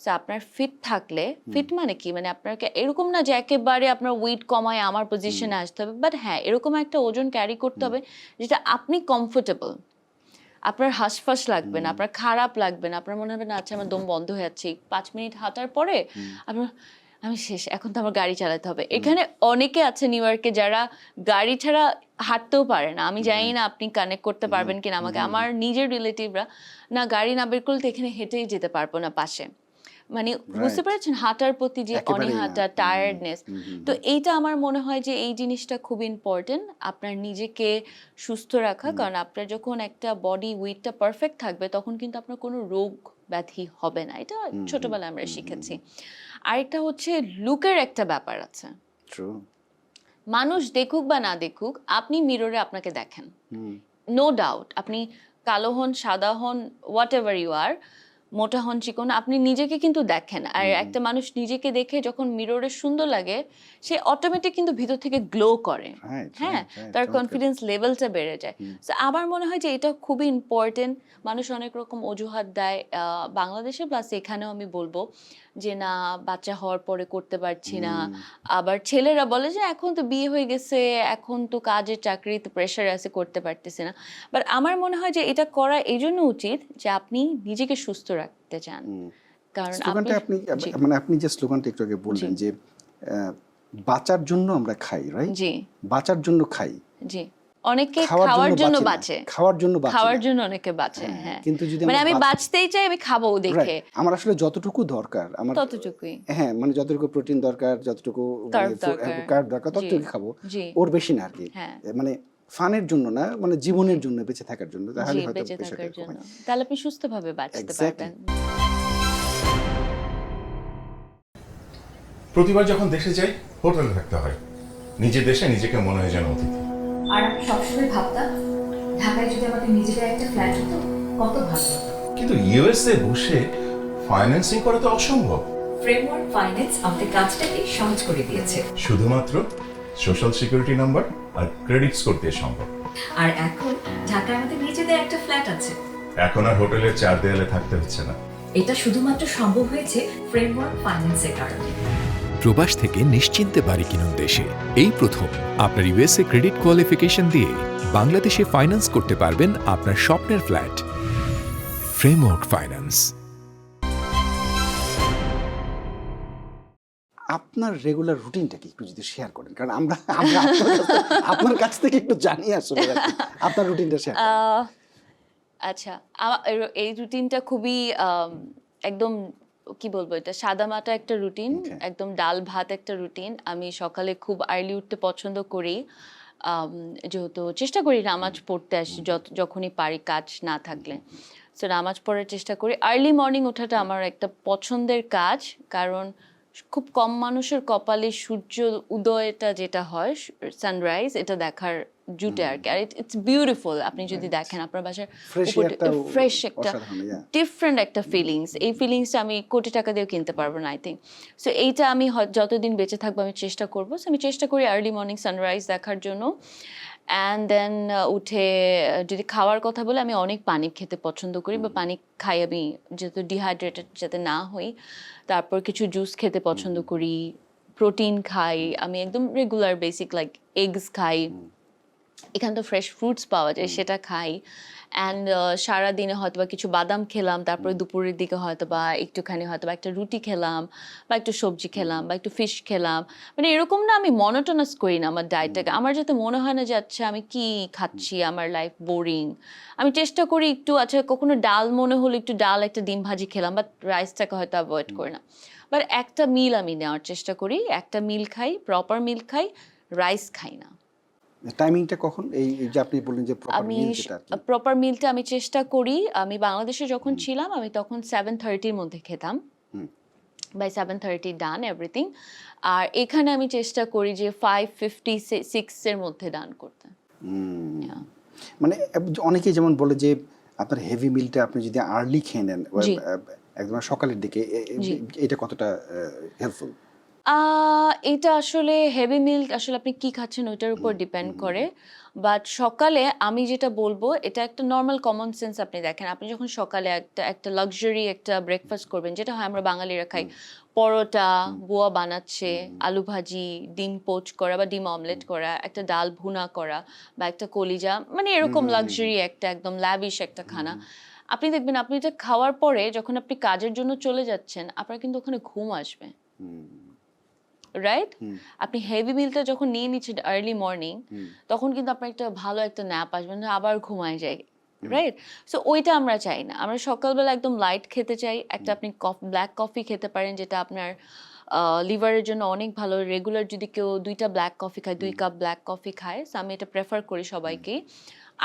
সো আপনার ফিট থাকলে, ফিট মানে কি, মানে আপনাকে এরকম না যে একেবারে আপনার ওয়েট কমায় আমার পজিশনে আসতে হবে, বাট হ্যাঁ এরকম একটা ওজন ক্যারি করতে হবে যেটা আপনি কমফোর্টেবল, আপনার হাঁসফাঁস লাগবে না, আপনার খারাপ লাগবে না, আপনার মনে হবে না আচ্ছা আমার দম বন্ধ হয়ে যাচ্ছে 5 মিনিট হাঁটার পরে আপনার আমি শেষ, এখন তো আমার গাড়ি চালাতে হবে। এখানে অনেকে আছে নিউ ইয়র্কে যারা গাড়ি ছাড়া হাঁটতেও পারে না। আমি জানি না আপনি কানেক্ট করতে পারবেন কিনা আমাকে, আমার নিজের রিলেটিভরা না গাড়ি না বের করলে তো এখানে হেঁটেই যেতে পারবো না পাশে। মানে বুঝতে পেরেছেন হাঁটার প্রতি যে একেবারেই না। অনীহাটা, টায়ার্ডনেস। তো এইটা আমার মনে হয় যে এই জিনিসটা খুব ইম্পর্টেন্ট, আপনার নিজেকে সুস্থ রাখা। কারণ আপনার যখন একটা বডি ওয়েটটা পারফেক্ট থাকবে তখন কিন্তু আপনার কোনো রোগ ব্যাধি হবে না, এটা ছোটবেলায় আমরা শিখেছি। আরেকটা হচ্ছে লুকের একটা ব্যাপার আছে। ট্রু। মানুষ দেখুক বা না দেখুক, আপনি মিররে আপনাকে দেখেন, নো ডাউট। আপনি কালো হন, সাদা হন, হোয়াট এভার ইউ আর, মোটা হন, চিকন, আপনি নিজেকে কিন্তু দেখেন। আর একটা মানুষ নিজেকে দেখে যখন মিররে সুন্দর লাগে, সে অটোমেটিক কিন্তু ভিতর থেকে গ্লো করে। Right, হ্যাঁ, right, right, তার চমৎকার। কনফিডেন্স লেভেলটা বেড়ে যায়। তো আমার মনে হয় যে এটা খুবই ইম্পর্টেন্ট। মানুষ অনেক রকম অজুহাত দেয় বাংলাদেশে, প্লাস এখানেও আমি বলবো যে না বাচ্চা হওয়ার পরে করতে পারছি না। আবার ছেলেরা বলে যে এখন তো বিয়ে হয়ে গেছে, এখন তো কাজের চাকরিতে প্রেশার আছে, করতে পারতেছে না। বাট আমার মনে হয় যে এটা করা এই জন্য উচিত যে আপনি নিজেকে সুস্থ রাখতে চান। কারণ স্লোগানটা আপনি জি, মানে আপনি যে স্লোগানটা একটু আগে বললেন যে বাঁচার জন্য আমরা খাই, রাইট? জি, বাঁচার জন্য খাই, জি। অনেকে খাওয়ার খাওয়ার জন্য বাঁচি না। বাঁচে, খাওয়ার জন্য বাঁচি খাওয়ার না। জন্য অনেকে বাঁচে, হ্যাঁ, হ্যাঁ। কিন্তু যদি মানে আমরা আমি বাঁচতেই চাই, আমি খাবো দেখে, রাইট, আমার আসলে যতটুকু দরকার আমার, ততটুকুই হ্যাঁ মানে যতটুকু প্রোটিন দরকার, যতটুকু কার্ব দরকার, কার্ব দরকার, জি, ততটুকু খাবো, জি, ওর বেশি না আর কি। হ্যাঁ, মানে ফানের জন্য না, মানে জীবনের জন্য, বেঁচে থাকার জন্য, জি, তাহলে হয়তো বেঁচে পেশাটা থাকার এরকম জন্য। হয়। তাহলে আপনি সুস্থভাবে বাঁচতে Exactly. পারবেন। প্রতিবার যখন দেশে যাই হোটেলে থাকতে হয়, নিজের দেশে নিজেকে মনে হয় যেন অতিথি। আর আমি সবসময় ভাবতাম ঢাকায় যদি আমাদের নিজেদের একটা ফ্ল্যাট হতো কত ভালো হতো। কিন্তু ইউএসএ বসে ফাইন্যান্সিং করা তো অসম্ভব। ফ্রেমওয়ার্ক ফাইন্যান্স আমাদের কাজটাকে সহজ করে দিয়েছে। শুধুমাত্র সোশ্যাল সিকিউরিটি নাম্বার আর ক্রেডিট স্কোর দিয়ে সম্ভব। আর এখন ঢাকায় আমাদের নিজেদের একটা ফ্ল্যাট আছে। এখন আর হোটেলের চার দেয়ালে থাকতে হচ্ছে না। এটা শুধুমাত্র সম্ভব হয়েছে ফ্রেমওয়ার্ক ফাইন্যান্সের কারণে। প্রবাস থেকে নিশ্চিন্তে বাড়ি কিনুন দেশে। এই প্রথম আপনার ইউএসএ ক্রেডিট কোয়ালিফিকেশন দিয়ে বাংলাদেশে ফাইন্যান্স করতে পারবেন আপনার স্বপ্নের ফ্ল্যাট। Framework finance. আপনার রেগুলার রুটিনটা কি একটু যদি শেয়ার করেন, কারণ আমরা আমরা আপনার কাছ থেকে একটু জানি আসলে আর কি। আপনার রুটিনটা শেয়ার করেন। আচ্ছা, এই রুটিনটা খুবই একদম কি বলবো, এটা সাদামাটা একটা রুটিন, Okay. একদম ডাল ভাত একটা রুটিন। আমি সকালে খুব আর্লি উঠতে পছন্দ করি, যেহেতু চেষ্টা করি নামাজ পড়তে আসি যখনই পারি, কাজ না থাকলে। সো নামাজ পড়ার চেষ্টা করি। আর্লি মর্নিং ওঠাটা আমার একটা পছন্দের কাজ, কারণ খুব কম মানুষের কপালে সূর্য উদয়টা যেটা হয়, সানরাইজ, এটা দেখার জুটে আর কি। আর ইটস বিউটিফুল। আপনি যদি দেখেন আপনার বাসার Fresh একটা ফ্রেশ একটা অসাধারণ, yeah. ডিফারেন্ট একটা ফিলিংস, এই ফিলিংসটা আমি কোটি টাকা দিয়েও কিনতে পারবো না, আই থিঙ্ক। সো এইটা আমি যতদিন বেঁচে থাকবো আমি চেষ্টা করবো। সো আমি চেষ্টা করি আর্লি মর্নিং সানরাইজ দেখার জন্য। অ্যান্ড দেন উঠে যদি খাওয়ার কথা বলে, আমি অনেক পানি খেতে পছন্দ করি, বা পানি খাই আমি, যেহেতু ডিহাইড্রেটেড যাতে না হই। তারপর কিছু জুস খেতে পছন্দ করি, প্রোটিন খাই, আমি একদম রেগুলার বেসিক লাইক এগস খাই, এখানে তো ফ্রেশ ফ্রুটস পাওয়া যায়, সেটা খাই। অ্যান্ড সারাদিনে হয়তো বা কিছু বাদাম খেলাম, তারপরে দুপুরের দিকে হয়তো বা একটুখানি হয়তো বা একটা রুটি খেলাম, বা একটু সবজি খেলাম, বা একটু ফিশ খেলাম। মানে এরকম না, আমি মনোটোনাস করি না আমার ডায়েটটাকে। আমার যাতে মনে হয় না যে আচ্ছা আমি কি খাচ্ছি, আমার লাইফ বোরিং। আমি চেষ্টা করি একটু, আচ্ছা কখনো ডাল মনে হলো একটু ডাল, একটা ডিম ভাজি খেলাম, বাট রাইসটাকে হয়তো অ্যাভয়েড করি না। বাট একটা মিল আমি নেওয়ার চেষ্টা করি, একটা মিল খাই, প্রপার মিল খাই, রাইস খাই না। টাইমিংটা কখন? এই যে আপনি বললেন যে প্রপার আমি মিল যেটা আর কি। প্রপার মিলটা আমি চেষ্টা করি, আমি বাংলাদেশে যখন ছিলাম আমি তখন 7:30-র মধ্যে খেতাম, বাই 7:30 ডান এভরিথিং। আর এখানে আমি চেষ্টা করি যে 5:56-এর মধ্যে ডান করতে। Yeah. মানে অনেকেই যেমন বলে যে আপনার হেভি মিলটা আপনি যদি আর্লি খেয়ে নেন, জি। একদম সকালের দিকে, জি। এটা কতটা হেল্পফুল? এটা আসলে হেভি মিল আসলে আপনি কি খাচ্ছেন ওইটার উপর ডিপেন্ড করে। বাট সকালে আমি যেটা বলবো, এটা একটা নর্মাল কমন সেন্স। আপনি দেখেন, আপনি যখন সকালে একটা লাক্সারি একটা ব্রেকফাস্ট করবেন, যেটা হয় আমরা বাঙালিরা খাই, পরোটা বুয়া বানাচ্ছে, আলু ভাজি, ডিম পোচ করা বা ডিম অমলেট করা, একটা ডাল ভুনা করা, বা একটা কলিজা, মানে এরকম লাক্সারি একটা একদম ল্যাভিশ একটা খানা। আপনি দেখবেন আপনি এটা খাওয়ার পরে যখন আপনি কাজের জন্য চলে যাচ্ছেন, আপনার কিন্তু ওখানে ঘুম আসবে, রাইট? আপনি হেভি মিলটা যখন নিয়ে নিচ্ছেন আর্লি মর্নিং, তখন কিন্তু আপনার একটা ভালো একটা ন্যাপ আসবে না, আবার ঘুমায় যায়, রাইট? সো ওইটা আমরা চাই না। আমরা সকালবেলা একদম লাইট খেতে চাই। একটা আপনি ব্ল্যাক কফি খেতে পারেন, যেটা আপনার লিভারের জন্য অনেক ভালো। রেগুলার যদি কেউ 2টা ব্ল্যাক কফি খায়, 2 কাপ ব্ল্যাক কফি খায়, সো আমি এটা প্রেফার করি সবাইকেই।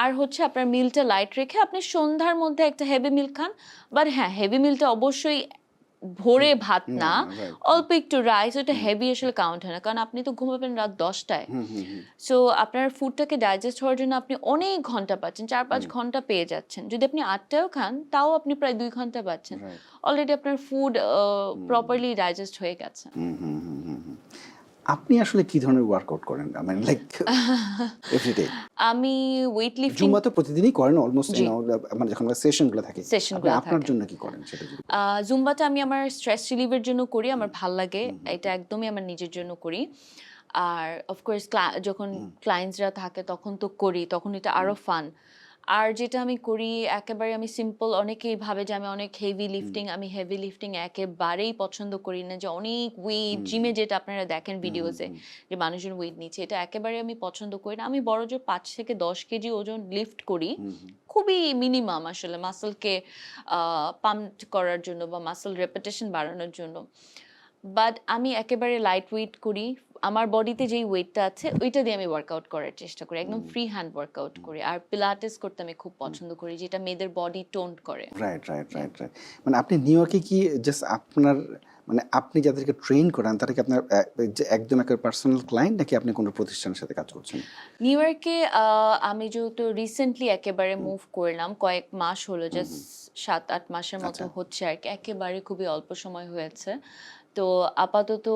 আর হচ্ছে আপনার মিলটা লাইট রেখে আপনি সন্ধ্যার মধ্যে একটা হেভি মিল খান। বাট হ্যাঁ, হেভি মিলটা অবশ্যই ভোরে ভাত না, অল্প একটু রাইস, ওটা হেভি আসলে কাউন্ট হয় না, কারণ আপনি তো ঘুমাবেন রাত 10টায়। সো আপনার ফুডটাকে ডাইজেস্ট হওয়ার জন্য আপনি অনেক ঘন্টা পাচ্ছেন, 4-5 ঘন্টা পেয়ে যাচ্ছেন। যদি আপনি 8টায়ও খান, তাও আপনি প্রায় 2 ঘন্টা পাচ্ছেন। অলরেডি আপনার ফুড প্রপারলি ডাইজেস্ট হয়ে গেছে। আপনি আসলে কি ধরনের ওয়ার্কআউট করেন? মানে লাইক এভরিডে? আমি ওয়েট লিফটিং, জুম্বা তো প্রতিদিনই করেন অলমোস্ট, জি। মানে যখন সেশনগুলো থাকে, সেশনগুলো আপনি আপনার থাকে। জন্য কি করেন সেটা যদি? জুম্বাটা আমি আমার স্ট্রেস রিলিভের জন্য করি, আমার ভাল লাগে, এটা একদমই আমার নিজের জন্য করি। আর অফকোর্স যখন ক্লায়েন্টসরা থাকে তখন তো করি, তখন এটা আরো ফান। আর যেটা আমি করি একেবারে আমি সিম্পল, অনেকেই ভাবে যে আমি অনেক হেভি লিফটিং, আমি হেভি লিফটিং একেবারেই পছন্দ করি না, যে অনেক ওয়েট জিমে যেটা আপনারা দেখেন ভিডিওসে যে মানুষজন ওয়েট নিচ্ছে, এটা একেবারে আমি পছন্দ করি না। আমি বড় জোর 5 থেকে 10 কেজি ওজন লিফট করি, খুবই মিনিমাম আসলে মাসলকে পাম্প করার জন্য বা মাসল রেপিটেশন বাড়ানোর জন্য। বাট আমি একেবারে লাইট ওয়েট করি, আমার বডিতে যেই ওয়েটটা আছে ওইটা দিয়ে আমি ওয়ার্কআউট করার চেষ্টা করি, একদম ফ্রি হ্যান্ড ওয়ার্কআউট করি। আর পিলাটেস করতে আমি খুব পছন্দ করি, যেটা মেয়েদের বডি টোন করে। Right right right right. মানে আপনি নিউ ইয়র্কে কি জাস্ট আপনার মানে আপনি যাদেরকে ট্রেন করান তারা কি আপনার যে একদম একটা পার্সোনাল ক্লায়েন্ট, নাকি আপনি কোনো প্রতিষ্ঠানের সাথে কাজ করছেন? নিউ ইয়র্কে আমি যেহেতু রিসেন্টলি একেবারে মুভ করলাম, কয়েক মাস হলো, জাস্ট 7-8 মাসের মতো হচ্ছে আর কি, একেবারে খুবই অল্প সময় হয়েছে। তো আপাতত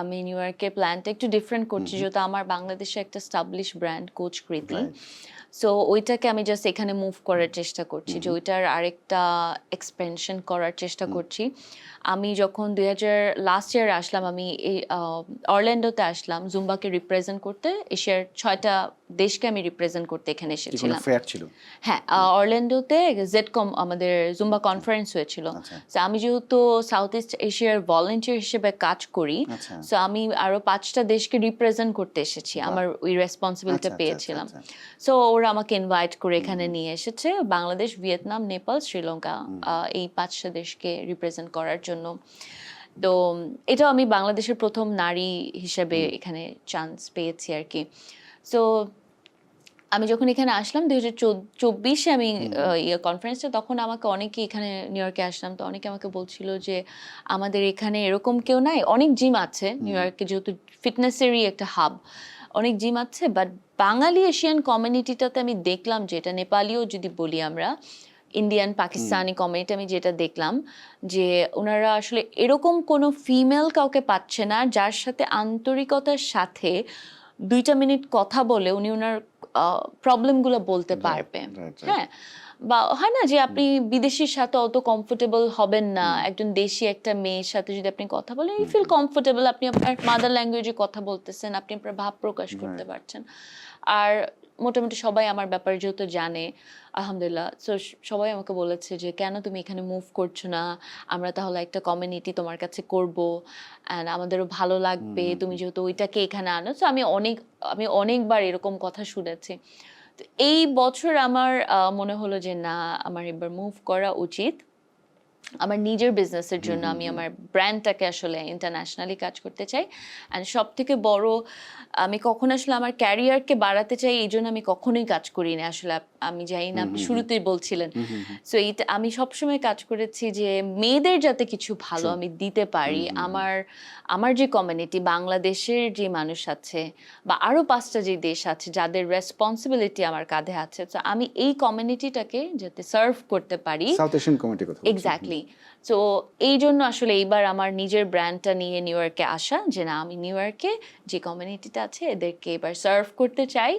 আমি নিউ ইয়র্কের প্ল্যানটা একটু ডিফারেন্ট করছি, যেহেতু আমার বাংলাদেশে একটা স্টাবলিশ ব্র্যান্ড কোচ কৃতি, সো ওইটাকে আমি জাস্ট এখানে মুভ করার চেষ্টা করছি, যে ওইটার আরেকটা এক্সপেনশন করার চেষ্টা করছি। আমি যখন লাস্ট ইয়ার আসলাম, আমি এই অরল্যান্ডোতে আসলাম জুম্বাকে রিপ্রেজেন্ট করতে, এশিয়ার 6টা দেশকে আমি রিপ্রেজেন্ট করতে এখানে এসেছিলাম। ফেয়ার ছিল? হ্যাঁ, অরল্যান্ডোতে জেডকম আমাদের জুম্বা কনফারেন্স হয়েছিল। সো আমি যেহেতু সাউথ ইস্ট এশিয়ার ভলান্টিয়ার হিসেবে কাজ করি, সো আমি আরো 5টা দেশকে রিপ্রেজেন্ট করতে এসেছি, আমার ওই রেসপন্সিবিলিটি পেয়েছিলাম। সো ওরা আমাকে ইনভাইট করে এখানে নিয়ে এসেছে, বাংলাদেশ, ভিয়েতনাম, নেপাল, শ্রীলঙ্কা, এই 5টা দেশকে রিপ্রেজেন্ট করার জন্য। তো এটাও আমি বাংলাদেশের প্রথম নারী হিসেবে এখানে চান্স পেয়েছি আর কি। সো আমি যখন এখানে আসলাম 2024-এ আমি কনফারেন্সটা, তখন আমাকে অনেকে এখানে নিউ ইয়র্কে আসলাম, তো অনেকে আমাকে বলছিল যে আমাদের এখানে এরকম কেউ নাই, অনেক জিম আছে নিউ ইয়র্কে, যেহেতু ফিটনেসেরই একটা হাব, অনেক জিম আছে, বাট বাঙালি এশিয়ান কমিউনিটিটাতে আমি দেখলাম, যেটা নেপালিও যদি বলি আমরা, ইন্ডিয়ান পাকিস্তানি কমিউনিটি, আমি যেটা দেখলাম যে ওনারা আসলে এরকম কোনো ফিমেল কাউকে পাচ্ছে না যার সাথে আন্তরিকতার সাথে 2টা মিনিট কথা বলে উনি ওনার প্রবলেমগুলো বলতে পারবে। হ্যাঁ, বা হয় না যে আপনি বিদেশির সাথে অত কমফোর্টেবল হবেন না, একজন দেশি একটা মেয়ের সাথে যদি আপনি কথা বলেন, ইউ ফিল কমফোর্টেবল, আপনি আপনার মাদার ল্যাঙ্গুয়েজে কথা বলতেছেন, আপনি আপনার ভাব প্রকাশ করতে পারছেন। আর মোটামুটি সবাই আমার ব্যাপারে যেহেতু জানে, আলহামদুলিল্লাহ, সো সবাই আমাকে বলেছে যে কেন তুমি এখানে মুভ করছো না, আমরা তাহলে একটা কমিউনিটি তোমার কাছে করব, অ্যান্ড আমাদেরও ভালো লাগবে তুমি যেহেতু ওইটাকে এখানে আনো। সো আমি অনেকবার এরকম কথা শুনেছি। তো এই বছর আমার মনে হলো যে না, আমার এবার মুভ করা উচিত, আমার নিজের বিজনেসের জন্য। আমি আমার ব্র্যান্ডটাকে আসলে ইন্টারন্যাশনালি কাজ করতে চাই, অ্যান্ড সব থেকে বড়, আমি কখন আসলে আমার ক্যারিয়ারকে বাড়াতে চাই, এই জন্য আমি কখনোই কাজ করি না আসলে। আমি জানি না, আপনি শুরুতেই বলছিলেন, সো এইটা আমি সবসময় কাজ করেছি যে মেয়েদের যাতে কিছু ভালো আমি দিতে পারি। আমার যে কমিউনিটি, বাংলাদেশের যে মানুষ আছে বা আরও 5টা যে দেশ আছে যাদের রেসপন্সিবিলিটি আমার কাঁধে আছে, তো আমি এই কমিউনিটিটাকে যাতে সার্ভ করতে পারি। সাউথ এশিয়ান কমিউনিটি কথা এক্স্যাক্টলি। সো এই জন্য আসলে এইবার আমার নিজের ব্র্যান্ডটা নিয়ে নিউ ইয়র্কে আসা, যে না, আমি নিউ ইয়র্কে যে কমিউনিটিটা আছে এদেরকে এবার সার্ভ করতে চাই,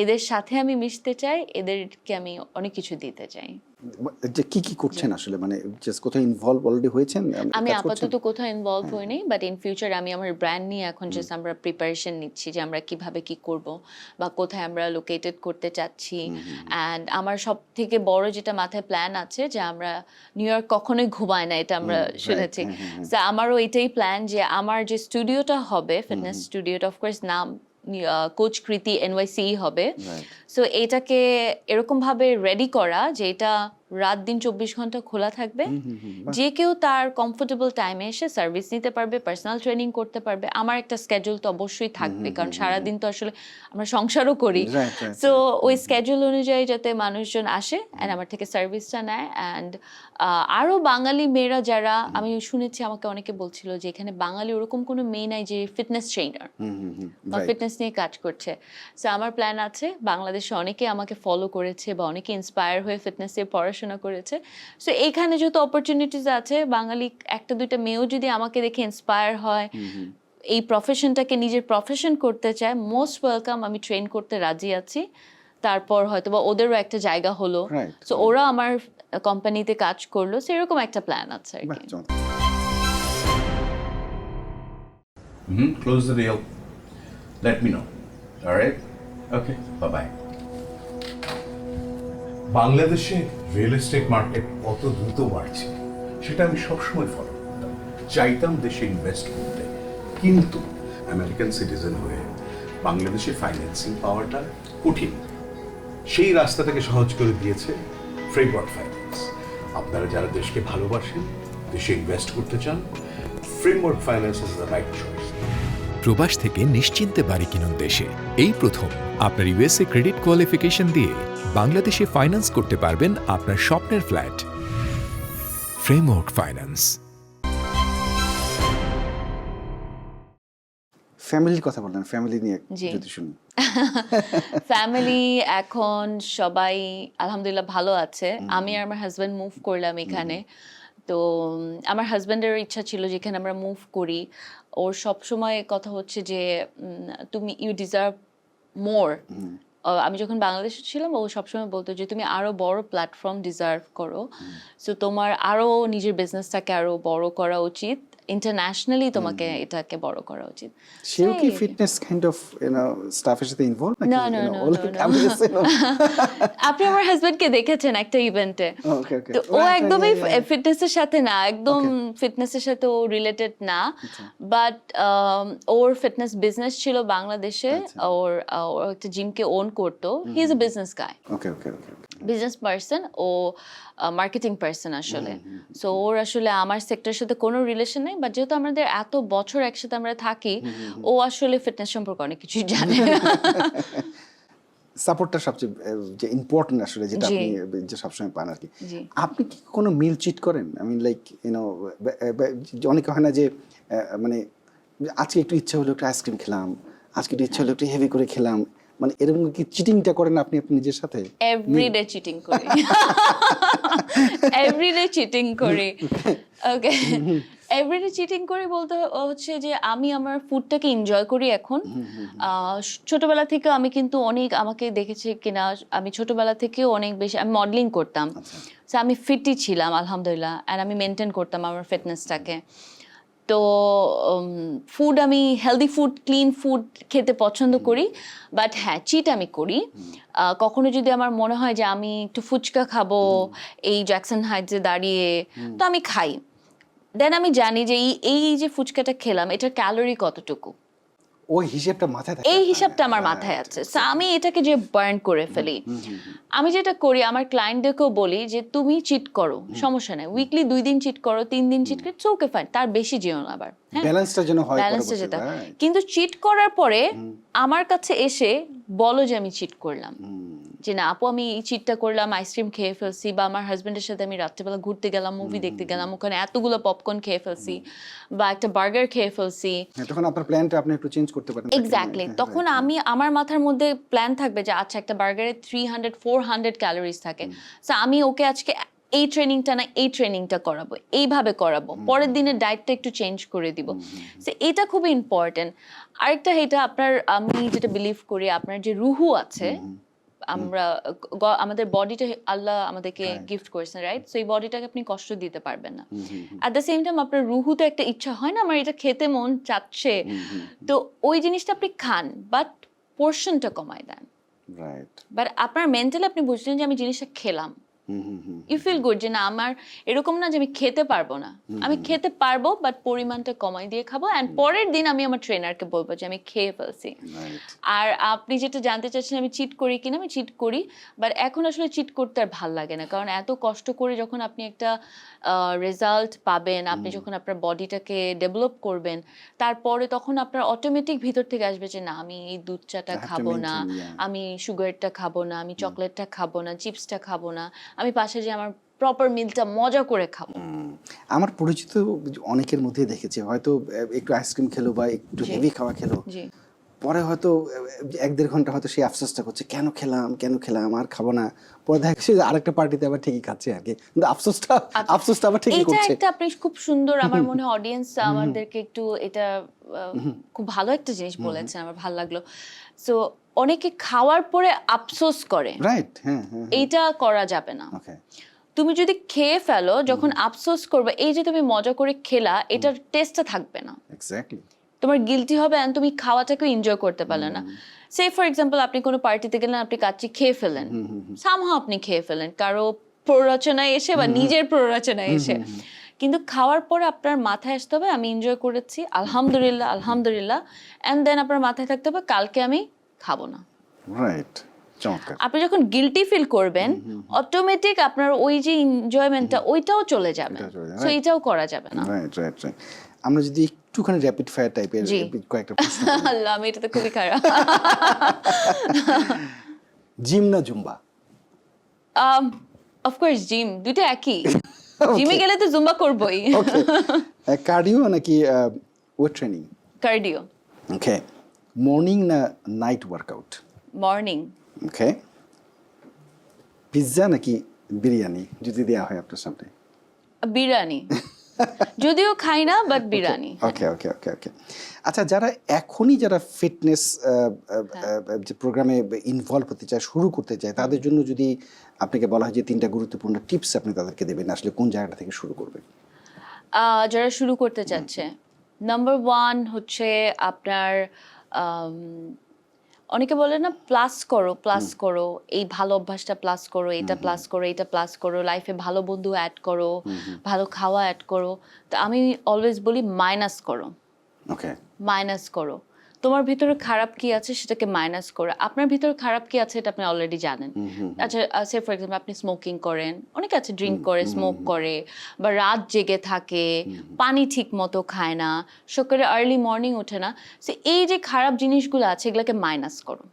এদের সাথে আমি মিশতে চাই, এদেরকে আমি অনেক কিছু দিতে চাই। যে কি করছেন আসলে, মানে জাস্ট কোথাও ইনভলভ অলরেডি হয়েছেন? আমি আপাতত কোথাও ইনভলভ হইনি, বাট ইন ফিউচার আমি আমার ব্র্যান্ড নিয়ে এখন জাস্ট আমরা প্রিপারেশন নিচ্ছি যে আমরা কিভাবে কি করব বা কোথায় আমরা লোকেটেড করতে চাচ্ছি। অ্যান্ড আমার সব থেকে বড় যেটা মাথায় প্ল্যান আছে, যে আমরা নিউ ইয়র্ক কখনোই ঘুমায় না, এটা আমরা শুনেছি। তো আমারও এটাই প্ল্যান যে আমার যে স্টুডিওটা হবে, ফিটনেস স্টুডিওটা, অফকোর্স নাম কোচ কৃতি NYC হবে। সো এটাকে এরকম ভাবে রেডি করা যে এটা রাত দিন 24 ঘন্টা খোলা থাকবে, যে কেউ তার কমফোর্টেবল টাইমে এসে সার্ভিস নিতে পারবে, পার্সোনাল ট্রেনিং করতে পারবে। আমার একটা স্কেডিউল তো অবশ্যই থাকবে, কারণ সারাদিন তো আসলে আমরা সংসারও করি। সো ওই স্কেডিউল অনুযায়ী যাতে মানুষজন আসে অ্যান্ড আমার থেকে সার্ভিসটা নেয়। অ্যান্ড আরও বাঙালি মেয়েরা যারা, আমি শুনেছি, আমাকে অনেকে বলছিল যে এখানে বাঙালি ওরকম কোনো মেয়ে নাই যে ফিটনেস ট্রেনার বা ফিটনেস নিয়ে কাজ করছে। সো আমার প্ল্যান আছে, বাংলাদেশে অনেকে আমাকে ফলো করেছে বা অনেকে ইন্সপায়ার হয়ে ফিটনেসে পড়াশোনা করেছে। সো এইখানে যেহেতু অপরচুনিটিস আছে, বাঙালি 1-2টা মেয়েও যদি আমাকে দেখে ইন্সপায়ার হয়, এই প্রফেশনটাকে নিজের প্রফেশন করতে চায়, মোস্ট ওয়েলকাম, আমি ট্রেন করতে রাজি আছি। তারপর হয়তো বা ওদেরও একটা জায়গা হলো, সো ওরা আমার কোম্পানিতে কাজ করলো, সেরকম একটা প্ল্যান আছে আর কি। Close the deal. Let me know. All right? Okay. Bye-bye. বাংলাদেশে রিয়েল এস্টেট মার্কেট কত দ্রুত বাড়ছে সেটা আমি সবসময় ফলো করতাম, চাইতাম দেশে ইনভেস্ট করতে, কিন্তু আমেরিকান সিটিজেন হয়ে বাংলাদেশে ফাইন্যান্সিং পাওয়াটা কঠিন। সেই রাস্তাটাকে সহজ করে দিয়েছে ফ্রেমওয়ার্ক ফাইন্যান্স। আপনারা যারা দেশকে ভালোবাসেন, দেশে ইনভেস্ট করতে চান, framework finance is the right choice. প্রবাস থেকে নিশ্চিন্তে বাড়ি কিনুন দেশে। এই প্রথম আপনার ইউএসএ ক্রেডিট কোয়ালিফিকেশন দিয়ে বাংলাদেশে ফাইন্যান্স করতে পারবেন আপনার স্বপ্নের ফ্ল্যাট। Framework finance. ফ্যামিলির কথা বললেন, ফ্যামিলি নিয়ে জি। যদি শুনি। ফ্যামিলি এখন সবাই আলহামদুলিল্লাহ ভালো আছে। আমি আর আমার হাজব্যান্ড মুভ করলাম এখানে। তো আমার হাজব্যান্ডের ইচ্ছা ছিল যেখানে আমরা মুভ করি, ওর সব সময় কথা হচ্ছে যে তুমি ইউ ডিজার্ভ মোর। আমি যখন বাংলাদেশে ছিলাম ও সবসময় বলতো যে তুমি আরো বড় প্ল্যাটফর্ম ডিজার্ভ করো, সো তোমার আরো নিজের বিজনেসটাকে আরো বড় করা উচিত, ইন্টারন্যাশনালি তোমাকে এটাকে বড় করা উচিত। সেও কি সেই- ফিটনেস কাইন্ড অফ স্টাফের সাথে ইনভলভ নাকি? No, no, no, no, no. আপনি আমার হাজবেন্ডকে দেখেছেন একটা ইভেন্টে, ওকে ওকে। তো ও একদমই ফিটনেসের সাথে না, একদম ফিটনেসের সাথে ও রিলেটেড না, বাট ওর ফিটনেস বিজনেস ছিল বাংলাদেশে। ওর একটা জিমকে ওন করতো। He is a business guy, okay okay okay. Business person, ও মার্কেটিং পার্সন আসলে। সো ওর আসলে আমার সেক্টরের সাথে কোনো রিলেশন নেই, বাট যেহেতু আমাদের এত বছর একসাথে আমরা থাকি, ও আসলে ফিটনেস সম্পর্কে অনেক কিছুই জানে। সাপোর্টটা সবচেয়ে যে ইম্পর্টেন্ট আসলে, যেটা জি। আপনি যে সবসময় পান আর কি। জি। আপনি কি কোনো মিল চিট করেন? আই মিন লাইক অনেকে হয় না যে মানে আজকে একটু ইচ্ছা হলো একটু আইসক্রিম খেলাম, আজকে একটু ইচ্ছা হলো একটু হেভি করে খেলাম, মানে এরকম কি চিটিংটা করেন আপনি আপনি নিজের সাথে? এভরিডে চিটিং করি, এভরিডে চিটিং করি। ওকে, এভরিডে চিটিং করি বলতে হচ্ছে যে আমি আমার ফুডটাকে এনজয় করি এখন। ছোটবেলা থেকে আমি কিন্তু অনেক, আমাকে দেখেছে কিনা, আমি ছোটবেলা থেকেও অনেক বেশি আমি মডেলিং করতাম, সো আমি ফিটই ছিলাম আলহামদুলিল্লাহ, আর আমি মেনটেন করতাম আমার ফিটনেসটাকে। তো ফুড, আমি হেলদি ফুড, ক্লিন ফুড খেতে পছন্দ করি, বাট হ্যাঁ চিট আমি করি। কখনো যদি আমার মনে হয় যে আমি একটু ফুচকা খাবো এই জ্যাকসন হাইটসে দাঁড়িয়ে, তো আমি খাই। দেন আমি জানি যে এই যে ফুচকাটা খেলাম এটার ক্যালোরি কতটুকু, ওই হিসেবটা মাথায় থাকে? এই হিসাবটা আমার মাথায় আছে। সো আমি এটাকে যে বার্ন করে ফেলি। আমি যেটা করি আমার ক্লায়েন্টদেরকেও বলি যে তুমি চিট করো, সমস্যা নেই, উইকলি 2 দিন চিট করো, 3 দিন চিট করো, ওকে ফাইন, তার বেশি যেও না আবার। হ্যাঁ, ব্যালেন্সটা যেন হয়, ব্যালেন্সটা পরবর্তীতে, যেটা। right? কিন্তু চিট করার পরে আমার কাছে এসে বলো যে আমি চিট করলাম, যে না আপু আমি এই চিটটা করলাম, আইসক্রিম খেয়ে ফেলছি, বা আমার হাজবেন্ডের সাথে আমি রাত্রেবেলা ঘুরতে গেলাম, মুভি দেখতে গেলাম, ওখানে এতগুলো পপকর্ন খেয়ে ফেলছি, বা একটা বার্গার খেয়ে ফেলছি। হ্যাঁ, তখন আপনার প্ল্যানটা আপনি একটু চেঞ্জ করতে পারেন। এক্স্যাক্টলি, তখন আমি আমার মাথার মধ্যে প্ল্যান থাকবে যে আচ্ছা একটা বার্গারে 300-400 ক্যালোরিজ থাকে, সো আমি ওকে আজকে এই ট্রেনিংটা না এই ট্রেনিংটা করাবো, এইভাবে করাবো, পরের দিনের ডায়েটটা একটু চেঞ্জ করে দিব। সো এটা খুবই ইম্পর্টেন্ট। আরেকটা এটা আপনার, আমি যেটা বিলিভ করি আপনার যে রুহু আছে, আমরা আমাদের বডিটা আল্লাহ আমাদেরকে গিফট করেছেন, রাইট? সো এই বডিটাকে আপনি কষ্ট দিতে পারবেন না। অ্যাট দ্য সেম টাইম আপনার রুহুতে একটা ইচ্ছা হয় না আমার এটা খেতে মন চাচ্ছে, তো ওই জিনিসটা আপনি খান, বাট পোর্শনটা কমায় দেন। রাইট। বাট আপনার মেন্টালি আপনি বুঝলেন যে আমি জিনিসটা খেলাম, ইউ ফিল গুড, যে না আমার এরকম না যে আমি খেতে পারবো না, আমি খেতে পারবো, বাট পরিমাণটা কমাই দিয়ে খাবো, অ্যান্ড পরের দিন আমি আমার ট্রেনারকে বলবো যে আমি খেয়ে ফেলছি। আর আপনি যেটা জানতে চাচ্ছেন আমি চিট করি কিনা, আমি চিট করি, বাট এখন আসলে চিট করতে আর ভাল লাগে না, কারণ এত কষ্ট করে যখন আপনি একটা রেজাল্ট পাবেন, আপনি যখন আপনার বডিটাকে ডেভেলপ করবেন, তারপরে তখন আপনার অটোমেটিক ভিতর থেকে আসবে যে না আমি এই দুধ চাটা খাবো না, আমি সুগারটা খাবো না, আমি চকলেটটা খাবো না, চিপসটা খাবো না, আমি পাশে যে আমার প্রপার মিলটা মজা করে খাবো। আমার পরিচিত অনেকের মধ্যে দেখেছি হয়তো একটু আইসক্রিম খেলো বা একটু হেভি খাওয়া খেলো, জি, পরে হয়তো 1-1.5 ঘন্টা হয়তো সেই আফসোসটা করছে কেন খেলাম আর খাবো না, পরে দেখা গেছে যে আরেকটা পার্টিতে আবার ঠিকই খাচ্ছে আর কি, কিন্তু আফসোসটা আবার ঠিকই এইটা করছে। একটা আপনি খুব সুন্দর, আমার মনে হয় অডিয়েন্স আমাদেরকে একটু এটা খুব ভালো একটা জিনিস বলেছেন, আমার ভালো লাগলো। সো অনেকে খাওয়ার পরে আফসোস করে, রাইট। হ্যাঁ হ্যাঁ, এইটা করা যাবে না। ওকে। তুমি যদি খেয়ে ফেলো, যখন আফসোস করবে, এই যে তুমি মজা করে খেলা, এটার টেস্টটা থাকবে না, এক্স্যাক্টলি। তোমার গিলটি হবে, and তুমি খাওয়াটাকে এনজয় করতে পারলে না। সে ফর এক্সাম্পল আপনি কোনো পার্টিতে গেলেন, আপনি কাচ্চি খেয়ে ফেলেন, সামহাও আপনি খেয়ে ফেলেন কারো প্ররোচনায় এসে বা নিজের প্ররোচনায় এসে, কিন্তু খাওয়ার পরে আপনার মাথায় আসতে হবে আমি এনজয় করেছি, আলহামদুলিল্লাহ আলহামদুলিল্লাহ, অ্যান্ড দেন আপনার মাথায় থাকতে হবে কালকে আমি খাবো না। রাইট, চমৎকার। আপনি যখন গিলটি ফিল করবেন অটোমেটিক আপনার ওই যে এনজয়মেন্টটা ওইটাও চলে যাবে, ওইটাও চলে যাবে, সো এইটাও করা যাবে না। Right right right. আমরা যদি একটুখানি র্যাপিড ফায়ার টাইপের জি। কয়েকটা প্রশ্ন করি। আল্লাহ, আমি এটা তো খুবই খারাপ। জিম না জুম্বা? অফকোর্স জিম, দুটো একই। জিমে গেলে তো জুম্বা করবই। ওকে, কার্ডিও নাকি ওয়েট ট্রেনিং? কার্ডিও। ওকে, মর্নিং না নাইট ওয়ার্কআউট? মর্নিং। ওকে, পিৎজা নাকি বিরিয়ানি যদি দেওয়া হয় আপনার সামনে? বিরিয়ানি, যদিও খাই না but biryani. Okay okay okay ওকে। আচ্ছা, যারা এখনই যারা ফিটনেস যে প্রোগ্রামে ইনভলভ হতে চায়, শুরু করতে চায়, তাদের জন্য যদি আপনাকে বলা হয় যে 3টা গুরুত্বপূর্ণ টিপস আপনি তাদেরকে দেবেন, আসলে কোন জায়গাটা থেকে শুরু করবে? যারা শুরু করতে চাচ্ছে, নাম্বার 1 হচ্ছে আপনার অনেকে বলে না প্লাস করো, এই ভালো অভ্যাসটা প্লাস করো, এটা প্লাস করো, এটা প্লাস করো, লাইফে ভালো বন্ধু অ্যাড করো, ভালো খাওয়া অ্যাড করো। তো আমি অলওয়েজ বলি মাইনাস করো, ওকে, মাইনাস করো। তোমার ভিতরে খারাপ কি আছে সেটাকে মাইনাস করো। আপনার ভিতরে খারাপ কি আছে এটা আপনি অলরেডি জানেন। আচ্ছা, সে ফর এক্সাম্পল আপনি স্মোকিং করেন, অনেকে আছে ড্রিঙ্ক করে, স্মোক করে, বা রাত জেগে থাকে, পানি ঠিক মতো খায় না, সকালে আর্লি মর্নিং ওঠে না। সো এই যে খারাপ জিনিসগুলো আছে এগুলোকে মাইনাস করো,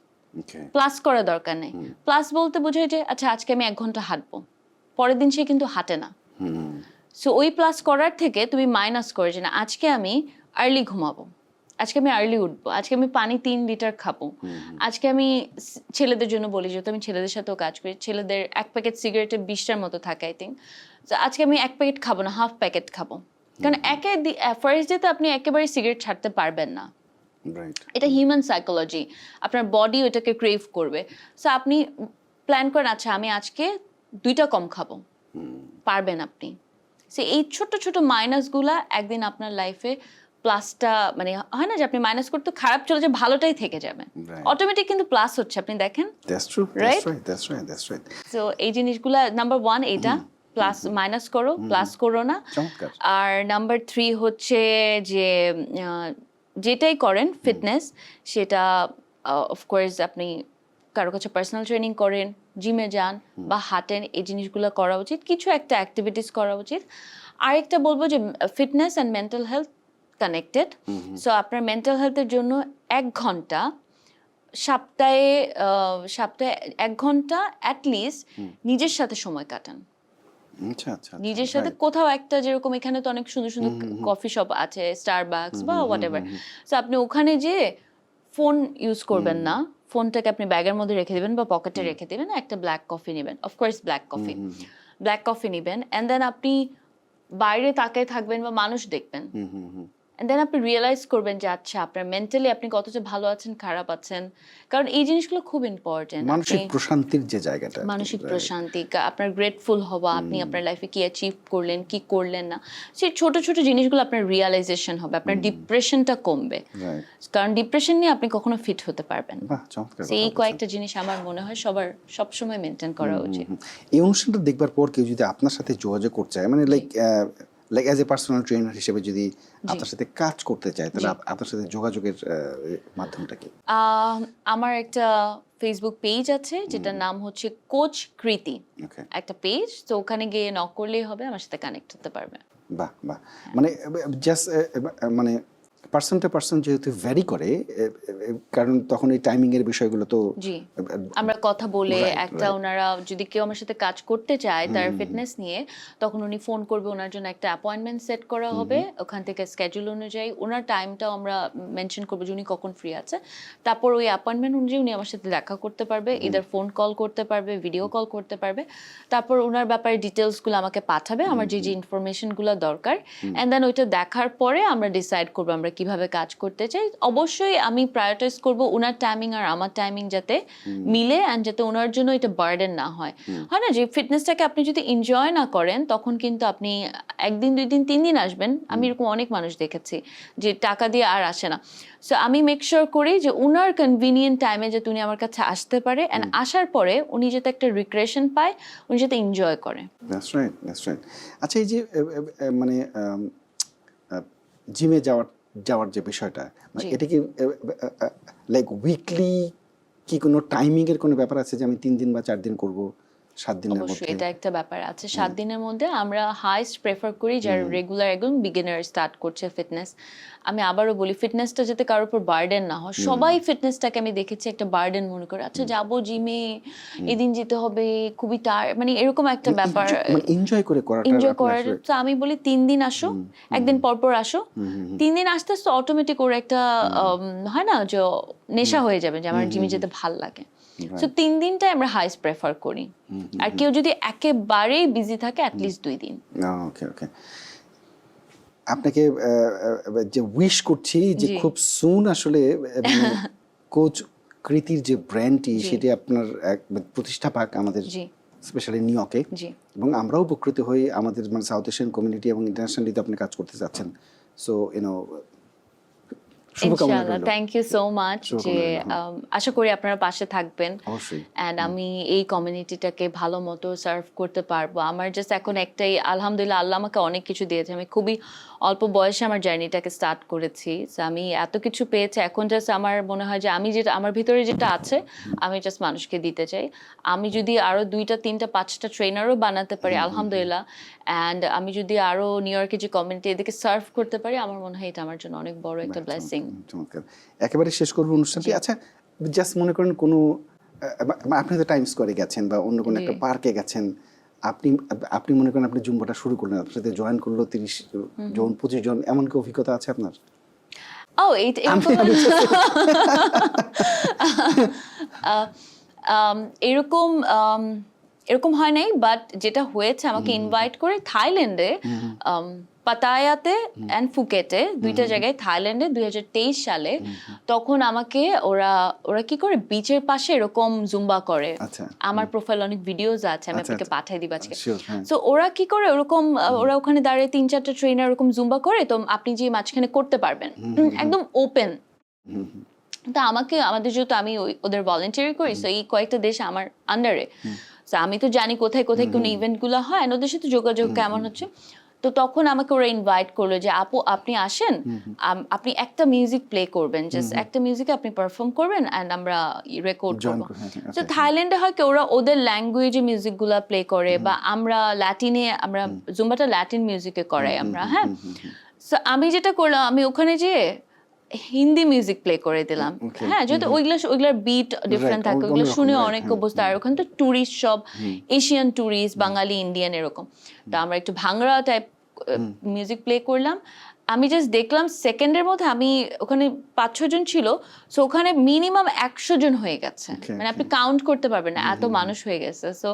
ওকে, প্লাস করার দরকার নেই। প্লাস বলতে বোঝায় যে আচ্ছা আজকে আমি 1 ঘন্টা হাঁটবো, পরের দিন সে কিন্তু হাঁটে না। সো ওই প্লাস করার থেকে তুমি মাইনাস করে যে না আজকে আমি আর্লি ঘুমাবো, আজকে আমি আর্লি উঠবো, আজকে আমি পানি 3 লিটার খাবো, আজকে আমি ছেলেদের জন্য বলি, যেহেতু আমি ছেলেদের সাথেও কাজ করি, ছেলেদের 1 প্যাকেট সিগারেটে 20টার মতো থাকে আই থিঙ্ক। তো আজকে আমি 1 প্যাকেট খাবো না, হাফ প্যাকেট খাবো, কারণ ফার্স্ট ডেতে আপনি একেবারে সিগারেট ছাড়তে পারবেন না। রাইট, এটা হিউম্যান সাইকোলজি, আপনার বডি ওটাকে ক্রেভ করবে। সো আপনি প্ল্যান করেন আচ্ছা আমি আজকে 2টা কম খাবো, পারবেন আপনি। সো এই ছোট ছোট মাইনাসগুলা একদিন আপনার লাইফে প্লাসটা, মানে হয় না যে আপনি মাইনাস করতে খারাপ চলে যে ভালোটাই থেকে যাবে, Right. অটোমেটিক কিন্তু প্লাস হচ্ছে, আপনি দেখেন। That's true, Right? That's right. So এই জিনিসগুলা নাম্বার 1 এটা, প্লাস মাইনাস করো, প্লাস করো না। চমৎকার। আর নাম্বার 3 হচ্ছে যে যেটাই করেন ফিটনেস, সেটা অফকোর্স আপনি কারো কাছে পার্সোনাল ট্রেনিং করেন, জিমে যান বা হাঁটেন, এই জিনিসগুলো করা উচিত, কিছু একটা অ্যাক্টিভিটিস করা উচিত। আরেকটা বলবো যে fitness and mental health connected. So আপনার মেন্টাল হেলথের জন্য 1 ঘন্টা সপ্তাহে 1 ঘন্টা অ্যাটলিস্ট নিজের সাথে সময় কাটান। আচ্ছা আচ্ছা, নিজের সাথে কোথাও একটা, যেরকম এখানে তো অনেক সুন্দর সুন্দর কফি শপ আছে, স্টারবাকস বা হোয়াট এভার, সো আপনি ওখানে যে ফোন ইউজ করবেন না, ফোনটাকে আপনি ব্যাগের মধ্যে রেখে দিবেন বা পকেটে রেখে দিবেন, একটা ব্ল্যাক কফি নেবেন, অফকোর্স ব্ল্যাক কফি নেবেন, অ্যান্ড দেন আপনি বাইরে তাকায় থাকবেন বা মানুষ দেখবেন, অ্যান্ড দেন আপনি রিয়েলাইজ করবেন যে আচ্ছা আপনার মেন্টালি আপনি কতটা ভালো আছেন, খারাপ আছেন, কারণ এই জিনিসগুলো খুব ইম্পর্টেন্ট। মানসিক প্রশান্তির যে জায়গাটা, মানসিক প্রশান্তি, আপনার গ্রেটফুল হওয়া, আপনি আপনার লাইফে কি অ্যাচিভ করলেন, কি করলেন না, সেই ছোট ছোট জিনিসগুলো আপনার রিয়ালাইজেশন হবে, আপনার ডিপ্রেশনটা কমবে, রাইট। কারণ ডিপ্রেশন নিয়ে আপনি কখনো ফিট হতে পারবেন না। বাহ, চমৎকার কথা সেই বলছেন। কয়েকটা জিনিস আমার মনে হয় সবার সবসময় মেনটেন করা উচিত। এই অনুষ্ঠানটা দেখবার পর কেউ যদি আপনার সাথে যোগাযোগ করতে চায়, মানে like as a personal trainer হিসেবে যদি আপনার সাথে কাজ করতে চায়, তাহলে আপনার সাথে যোগাযোগের মাধ্যমটা কি? আমার একটা ফেসবুক পেজ আছে যেটার নাম হচ্ছে কোচ কৃতি, ওকে, একটা পেজ, তো ওখানে গিয়ে নক করলেই হবে, আমার সাথে কানেক্ট হতে পারবে। বাহ বাহ, মানে জাস্ট মানে পার্সন টু পার্সন যেহেতু ভ্যারি করে, কারণ তখন এই টাইমিং এর বিষয়গুলো তো জি, আমরা কথা বলে Right, একটা right. ওনারা যদি কেউ আমার সাথে কাজ করতে চায় তার ফিটনেস নিয়ে, তখন উনি ফোন করবে, ওনার জন্য একটা অ্যাপয়েন্টমেন্ট সেট করা হবে, ওখান থেকে স্কেডিউল অনুযায়ী ওনার টাইমটাও আমরা মেনশন করবো যে উনি কখন ফ্রি আছে, তারপর ওই অ্যাপয়েন্টমেন্ট অনুযায়ী উনি আমার সাথে দেখা করতে পারবে, ইদার ফোন কল করতে পারবে, ভিডিও কল করতে পারবে, তারপর ওনার ব্যাপারে ডিটেলসগুলো আমাকে পাঠাবে, আমার যে যে ইনফরমেশনগুলো দরকার, অ্যান্ড দেন ওইটা দেখার পরে আমরা ডিসাইড করবো আমরা আমরা কিভাবে কাজ করতে চাই। অবশ্যই আমি প্রায়োরিটাইজ করব ওনার টাইমিং আর আমার টাইমিং যাতে মিলে, অ্যান্ড যাতে ওনার জন্য এটা বার্ডেন না হয়। হয় না যে ফিটনেসটাকে আপনি যদি এনজয় না করেন তখন কিন্তু আপনি একদিন 2 দিন 3 দিন আসবেন, আমি এরকম অনেক মানুষ দেখেছি যে টাকা দিয়ে আর আসে না। সো আমি মেক শিওর করি যে ওনার কনভিনিয়েন্ট টাইমে যাতে উনি আমার কাছে আসতে পারে, অ্যান্ড আসার পরে উনি যাতে একটা রিক্রিয়েশন পায়, উনি যাতে এনজয় করে। That's right, that's right. আচ্ছা, এই যে মানে জিমে যাওয়ার যে বিষয়টা, মানে জি। এটা কি লাইক উইকলি কি কোনো টাইমিং এর কোনো ব্যাপার আছে যে আমি 3 দিন বা 4 দিন করব, 7 দিনের অবশ্যই মধ্যে? এটা একটা ব্যাপার আছে। 7 দিনের মধ্যে আমরা হাইস্ট প্রেফার করি যারা রেগুলার একদম বিগিনার স্টার্ট করছে ফিটনেস। আমি আবারও বলি ফিটনেসটা যাতে কারোর উপর বার্ডেন না হয়। সবাই ফিটনেসটাকে আমি দেখেছি একটা বার্ডেন মনে করে, আচ্ছা যাবো জিমে, এদিন যেতে হবে, খুবই মানে এরকম একটা ব্যাপার। মানে এনজয় করে করাটা এনজয় আপনি করার আসলে- তো আমি বলি 3 দিন আসো, একদিন পর পর আসো। 3 দিন আসতে আসতে অটোমেটিক ওর একটা হয় না যে নেশা হয়ে যাবে যে আমার জিমে যেতে ভাল লাগে। সো 3 দিনটাই আমরা হাইস্ট প্রেফার করি। আর কেউ যদি একেবারেই বিজি থাকে অ্যাটলিস্ট 2 দিন। ওকে, ওকে। আপনাকে যে উইশ করছি যে জি। খুব সুন আসলে কোচ কৃতির যে ব্র্যান্ডটি জি। সেটি আপনার প্রতিষ্ঠা পাক আমাদের জি স্পেশালি নিউ ইয়র্কে, জি এবং আমরাও উপকৃত হই। আমাদের মানে সাউথ এশিয়ান কমিউনিটি এবং ইন্টারন্যাশনালিতে আপনি কাজ করতে যাচ্ছেন, সো শুভকামনা ইনশাআল্লাহ, রইল। Thank you so much. যে শুভকামনা রইল। আশা করি আপনারা পাশে থাকবেন, অবশ্যই। অ্যান্ড আমি এই কমিউনিটিটাকে ভালো মতো সার্ভ করতে পারবো। আমার জাস্ট এখন একটাই, আলহামদুলিল্লাহ আল্লাহ আমাকে অনেক কিছু দিয়েছে। আমি খুবই অল্প বয়সে আমার জার্নিটাকে স্টার্ট করেছি, সো আমি এত কিছু পেয়েছি। এখন জাস্ট আমার মনে হয় যে আমি যেটা আমার ভিতরে যেটা আছে আমি জাস্ট মানুষকে দিতে চাই। আমি যদি আরো 2টা 3টা 5টা ট্রেনারও বানাতে পারি আলহামদুলিল্লাহ, অ্যান্ড আমি যদি আরো নিউ ইয়র্কে যে কমিউনিটি এদিকে সার্ভ করতে পারি, আমার মনে হয় এটা আমার জন্য অনেক বড় একটা ব্লেসিং। চমৎকার। একেবারে শেষ করবো অনুষ্ঠানটি। আচ্ছা, জাস্ট মনে করেন কোনো আপনি তো টাইম স্কোয়ারে গেছেন বা অন্য কোনো জি। একটা পার্কে গেছেন, আপনি মনে করেন আপনি জুম্বাটা শুরু করলেন, আপনার সাথে জয়েন করলো 30 জন 25 জন, এমন কি অভিজ্ঞতা আছে আপনার? ও এইটা এরকম এরকম এরকম হয় নাই, বাট যেটা হয়েছে আমাকে ইনভাইট করে থাইল্যান্ডে, পাতায়াতে অ্যান্ড ফুকেটে, 2টা জায়গায় থাইল্যান্ডে 2023 সালে। তখন আমাকে ওরা কি করে বিচের পাশে এরকম জুম্বা করে। আচ্ছা। আমার প্রোফাইল অনেক ভিডিওস আছে, আমি আচ্ছা, আপনাকে আচ্ছা। পাঠিয়ে দিব আজকে। Sure, হ্যাঁ। সো ওরা কি করে ওরকম ওরা ওখানে দাঁড়িয়ে 3-4টা ট্রেনার ওরকম জুম্বা করে, তো আপনি যে মাঝখানে করতে পারবেন একদম ওপেন। তা আমাদের যেহেতু আমি ওদের ভলেন্টিয়ার করি, সো এই কয়েকটা দেশ আমার আন্ডারে, সো আমি তো জানি কোথায় কোথায় কোন ইভেন্টগুলো হয়, and ওদের সাথে যোগাযোগ কেমন হচ্ছে। তো তখন আমাকে ওরা ইনভাইট করলো যে আপু আপনি আসেন, আপনি একটা মিউজিক প্লে করবেন, জাস্ট একটা মিউজিকে আপনি পারফর্ম করবেন, অ্যান্ড আমরা রেকর্ড Join করবো। করে, হ্যাঁ, হ্যাঁ, তো okay. থাইল্যান্ডে হয় কি ওরা ওদের ল্যাঙ্গুয়েজে মিউজিকগুলো প্লে করে, বা আমরা ল্যাটিনে, আমরা জুম্বাটা ল্যাটিন মিউজিকে করাই আমরা, হ্যাঁ। সো আমি যেটা করলাম, আমি ওখানে যেয়ে হিন্দি মিউজিক প্লে করে দিলাম, হ্যাঁ, যেহেতু ওইগুলার বিট ডিফারেন্ট থাকে, ওইগুলো শুনে অনেক অবস্থা। আর ওখানে তো ট্যুরিস্ট সব এশিয়ান ট্যুরিস্ট, বাঙালি, ইন্ডিয়ান এরকম। তো আমরা একটু ভাংরা টাইপ মিউজিক প্লে করলাম। আমি জাস্ট দেখলাম সেকেন্ডের মধ্যে, আমি ওখানে 5-6 জন ছিল, সো ওখানে মিনিমাম 100 জন হয়ে গেছে, মানে আপনি কাউন্ট করতে পারবেন না, এত মানুষ হয়ে গেছে। সো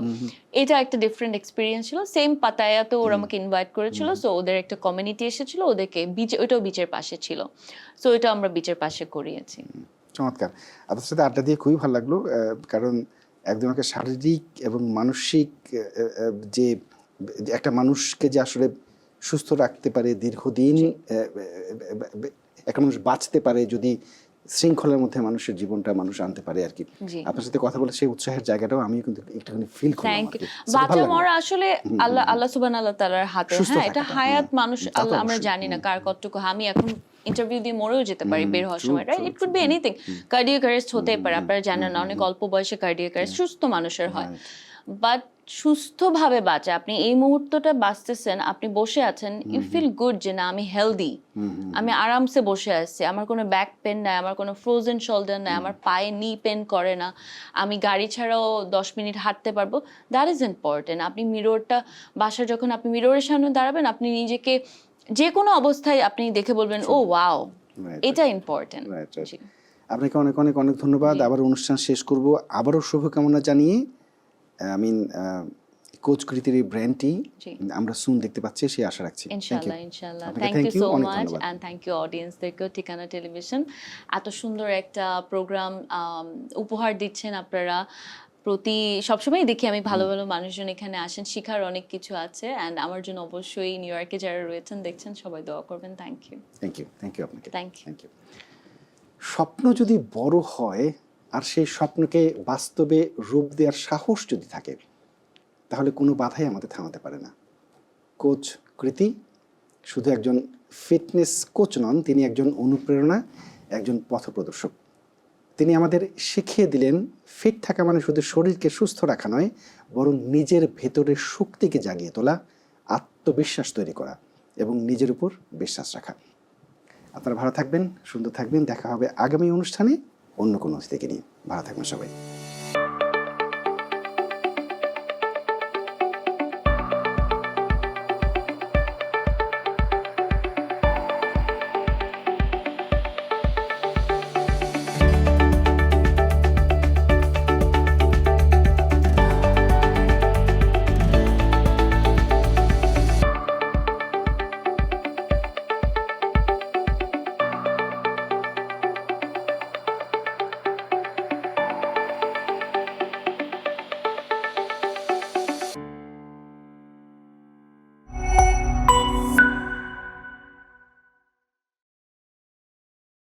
এটা একটা ডিফারেন্ট এক্সপিরিয়েন্স ছিল। সেম পাতায়া তো ওরা আমাকে ইনভাইট করেছিল, সো ওদের একটা কমিউনিটি এসেছিল, ওদেরকে ওইটাও বিচের পাশে ছিল, সো ওইটা আমরা বিচের পাশে করিয়েছি। চমৎকার। আপনার সাথে আড্ডা দিয়ে খুবই ভালো লাগলো, কারণ একদম একটা শারীরিক এবং মানসিক যে একটা মানুষকে যে আসলে সুস্থ রাখতে পারে দীর্ঘদিন, একটা মানুষ বাঁচতে পারে যদি শৃঙ্খলার মধ্যে মানুষের জীবনটা মানুষ আনতে পারে আর কি। জি। আপনার সাথে কথা বলে সেই উৎসাহের জায়গাটাও আমি কিন্তু একটুখানি ফিল করলাম থ্যাংক আর ইউ। কি। বাঁচা মরা আসলে আল্লাহ সুবহানাহু তাআলার হাতে, সুস্থ হ্যাঁ, এটা থাকাটা, হায়াত মানুষ তা তো আল্লাহ, আমরা অবশ্যই। জানি না কার কতটুকু। আমি এখন ইন্টারভিউ দিয়ে মরেও যেতে পারি বের হওয়ার true, সময়, right? true, it could be anything. Cardiac arrest হতেই পারে, আপনারা জানেন না, অনেক অল্প বয়সে কার্ডিয়াক অ্যারেস্ট সুস্থ মানুষের হয়। বাট সুস্থভাবে বাঁচা, আপনি এই মুহূর্তটা বাঁচতেছেন, আপনি বসে আছেন, ইউ ফিল গুড যে না আমি হেলদি, আমি আরামসে বসে আছি, আমার কোনো ব্যাক পেন নাই, আমার কোনো ফ্রোজেন শোল্ডার নাই, আমার পায়ে নি পেন করে না, আমি গাড়ি ছাড়াও 10 মিনিট হাঁটতে পারবো। That is important. আপনি মিররটা বাসায় যখন আপনি মিররের সামনে দাঁড়াবেন, আপনি নিজেকে যে কোনো অবস্থায় আপনি দেখে বলবেন ও ওয়াও, Right, এটা ইম্পর্টেন্ট। Right, right. আপনাকে অনেক অনেক অনেক ধন্যবাদ। আবার অনুষ্ঠান শেষ করব, আবারও শুভকামনা জানিয়ে। কোচ কৃতির এই ব্র্যান্ডটি জি। আমরা সুন দেখতে পাচ্ছি, সেই আশা রাখছি। Thank you. ইনশাল্লাহ ইনশাল্লাহ আপনাকে thank thank you you, so অনেক মাচ ধন্যবাদ। অ্যান্ড থ্যাংক ইউ অডিয়েন্সদেরকেও ঠিকানা টেলিভিশন এত সুন্দর একটা প্রোগ্রাম উপহার দিচ্ছেন আপনারা। সবসময় দেখি আমি ভালো ভালো মানুষজন এখানে আসেন, শিখার অনেক কিছু আছে অ্যান্ড আমার জন্য অবশ্যই নিউ ইয়র্কে যারা রয়েছেন দেখছেন সবাই দোয়া করবেন। Thank you. থ্যাংক ইউ আপনাকে। Thank you. Thank you. স্বপ্ন যদি বড় হয় আর সেই স্বপ্নকে বাস্তবে রূপ দেওয়ার সাহস যদি থাকে, তাহলে কোনো বাধাই আমাদের থামাতে পারে না। কোচ কৃতি শুধু একজন ফিটনেস কোচ নন, তিনি একজন অনুপ্রেরণা, একজন পথপ্রদর্শক। তিনি আমাদের শিখিয়ে দিলেন ফিট থাকা মানে শুধু শরীরকে সুস্থ রাখা নয়, বরং নিজের ভেতরের শক্তিকে জাগিয়ে তোলা, আত্মবিশ্বাস তৈরি করা এবং নিজের উপর বিশ্বাস রাখা। আপনারা ভালো থাকবেন, সুন্দর থাকবেন। দেখা হবে আগামী অনুষ্ঠানে অন্য কোনো অতিথিকে নিয়ে। ভালো থাকবেন সবাই।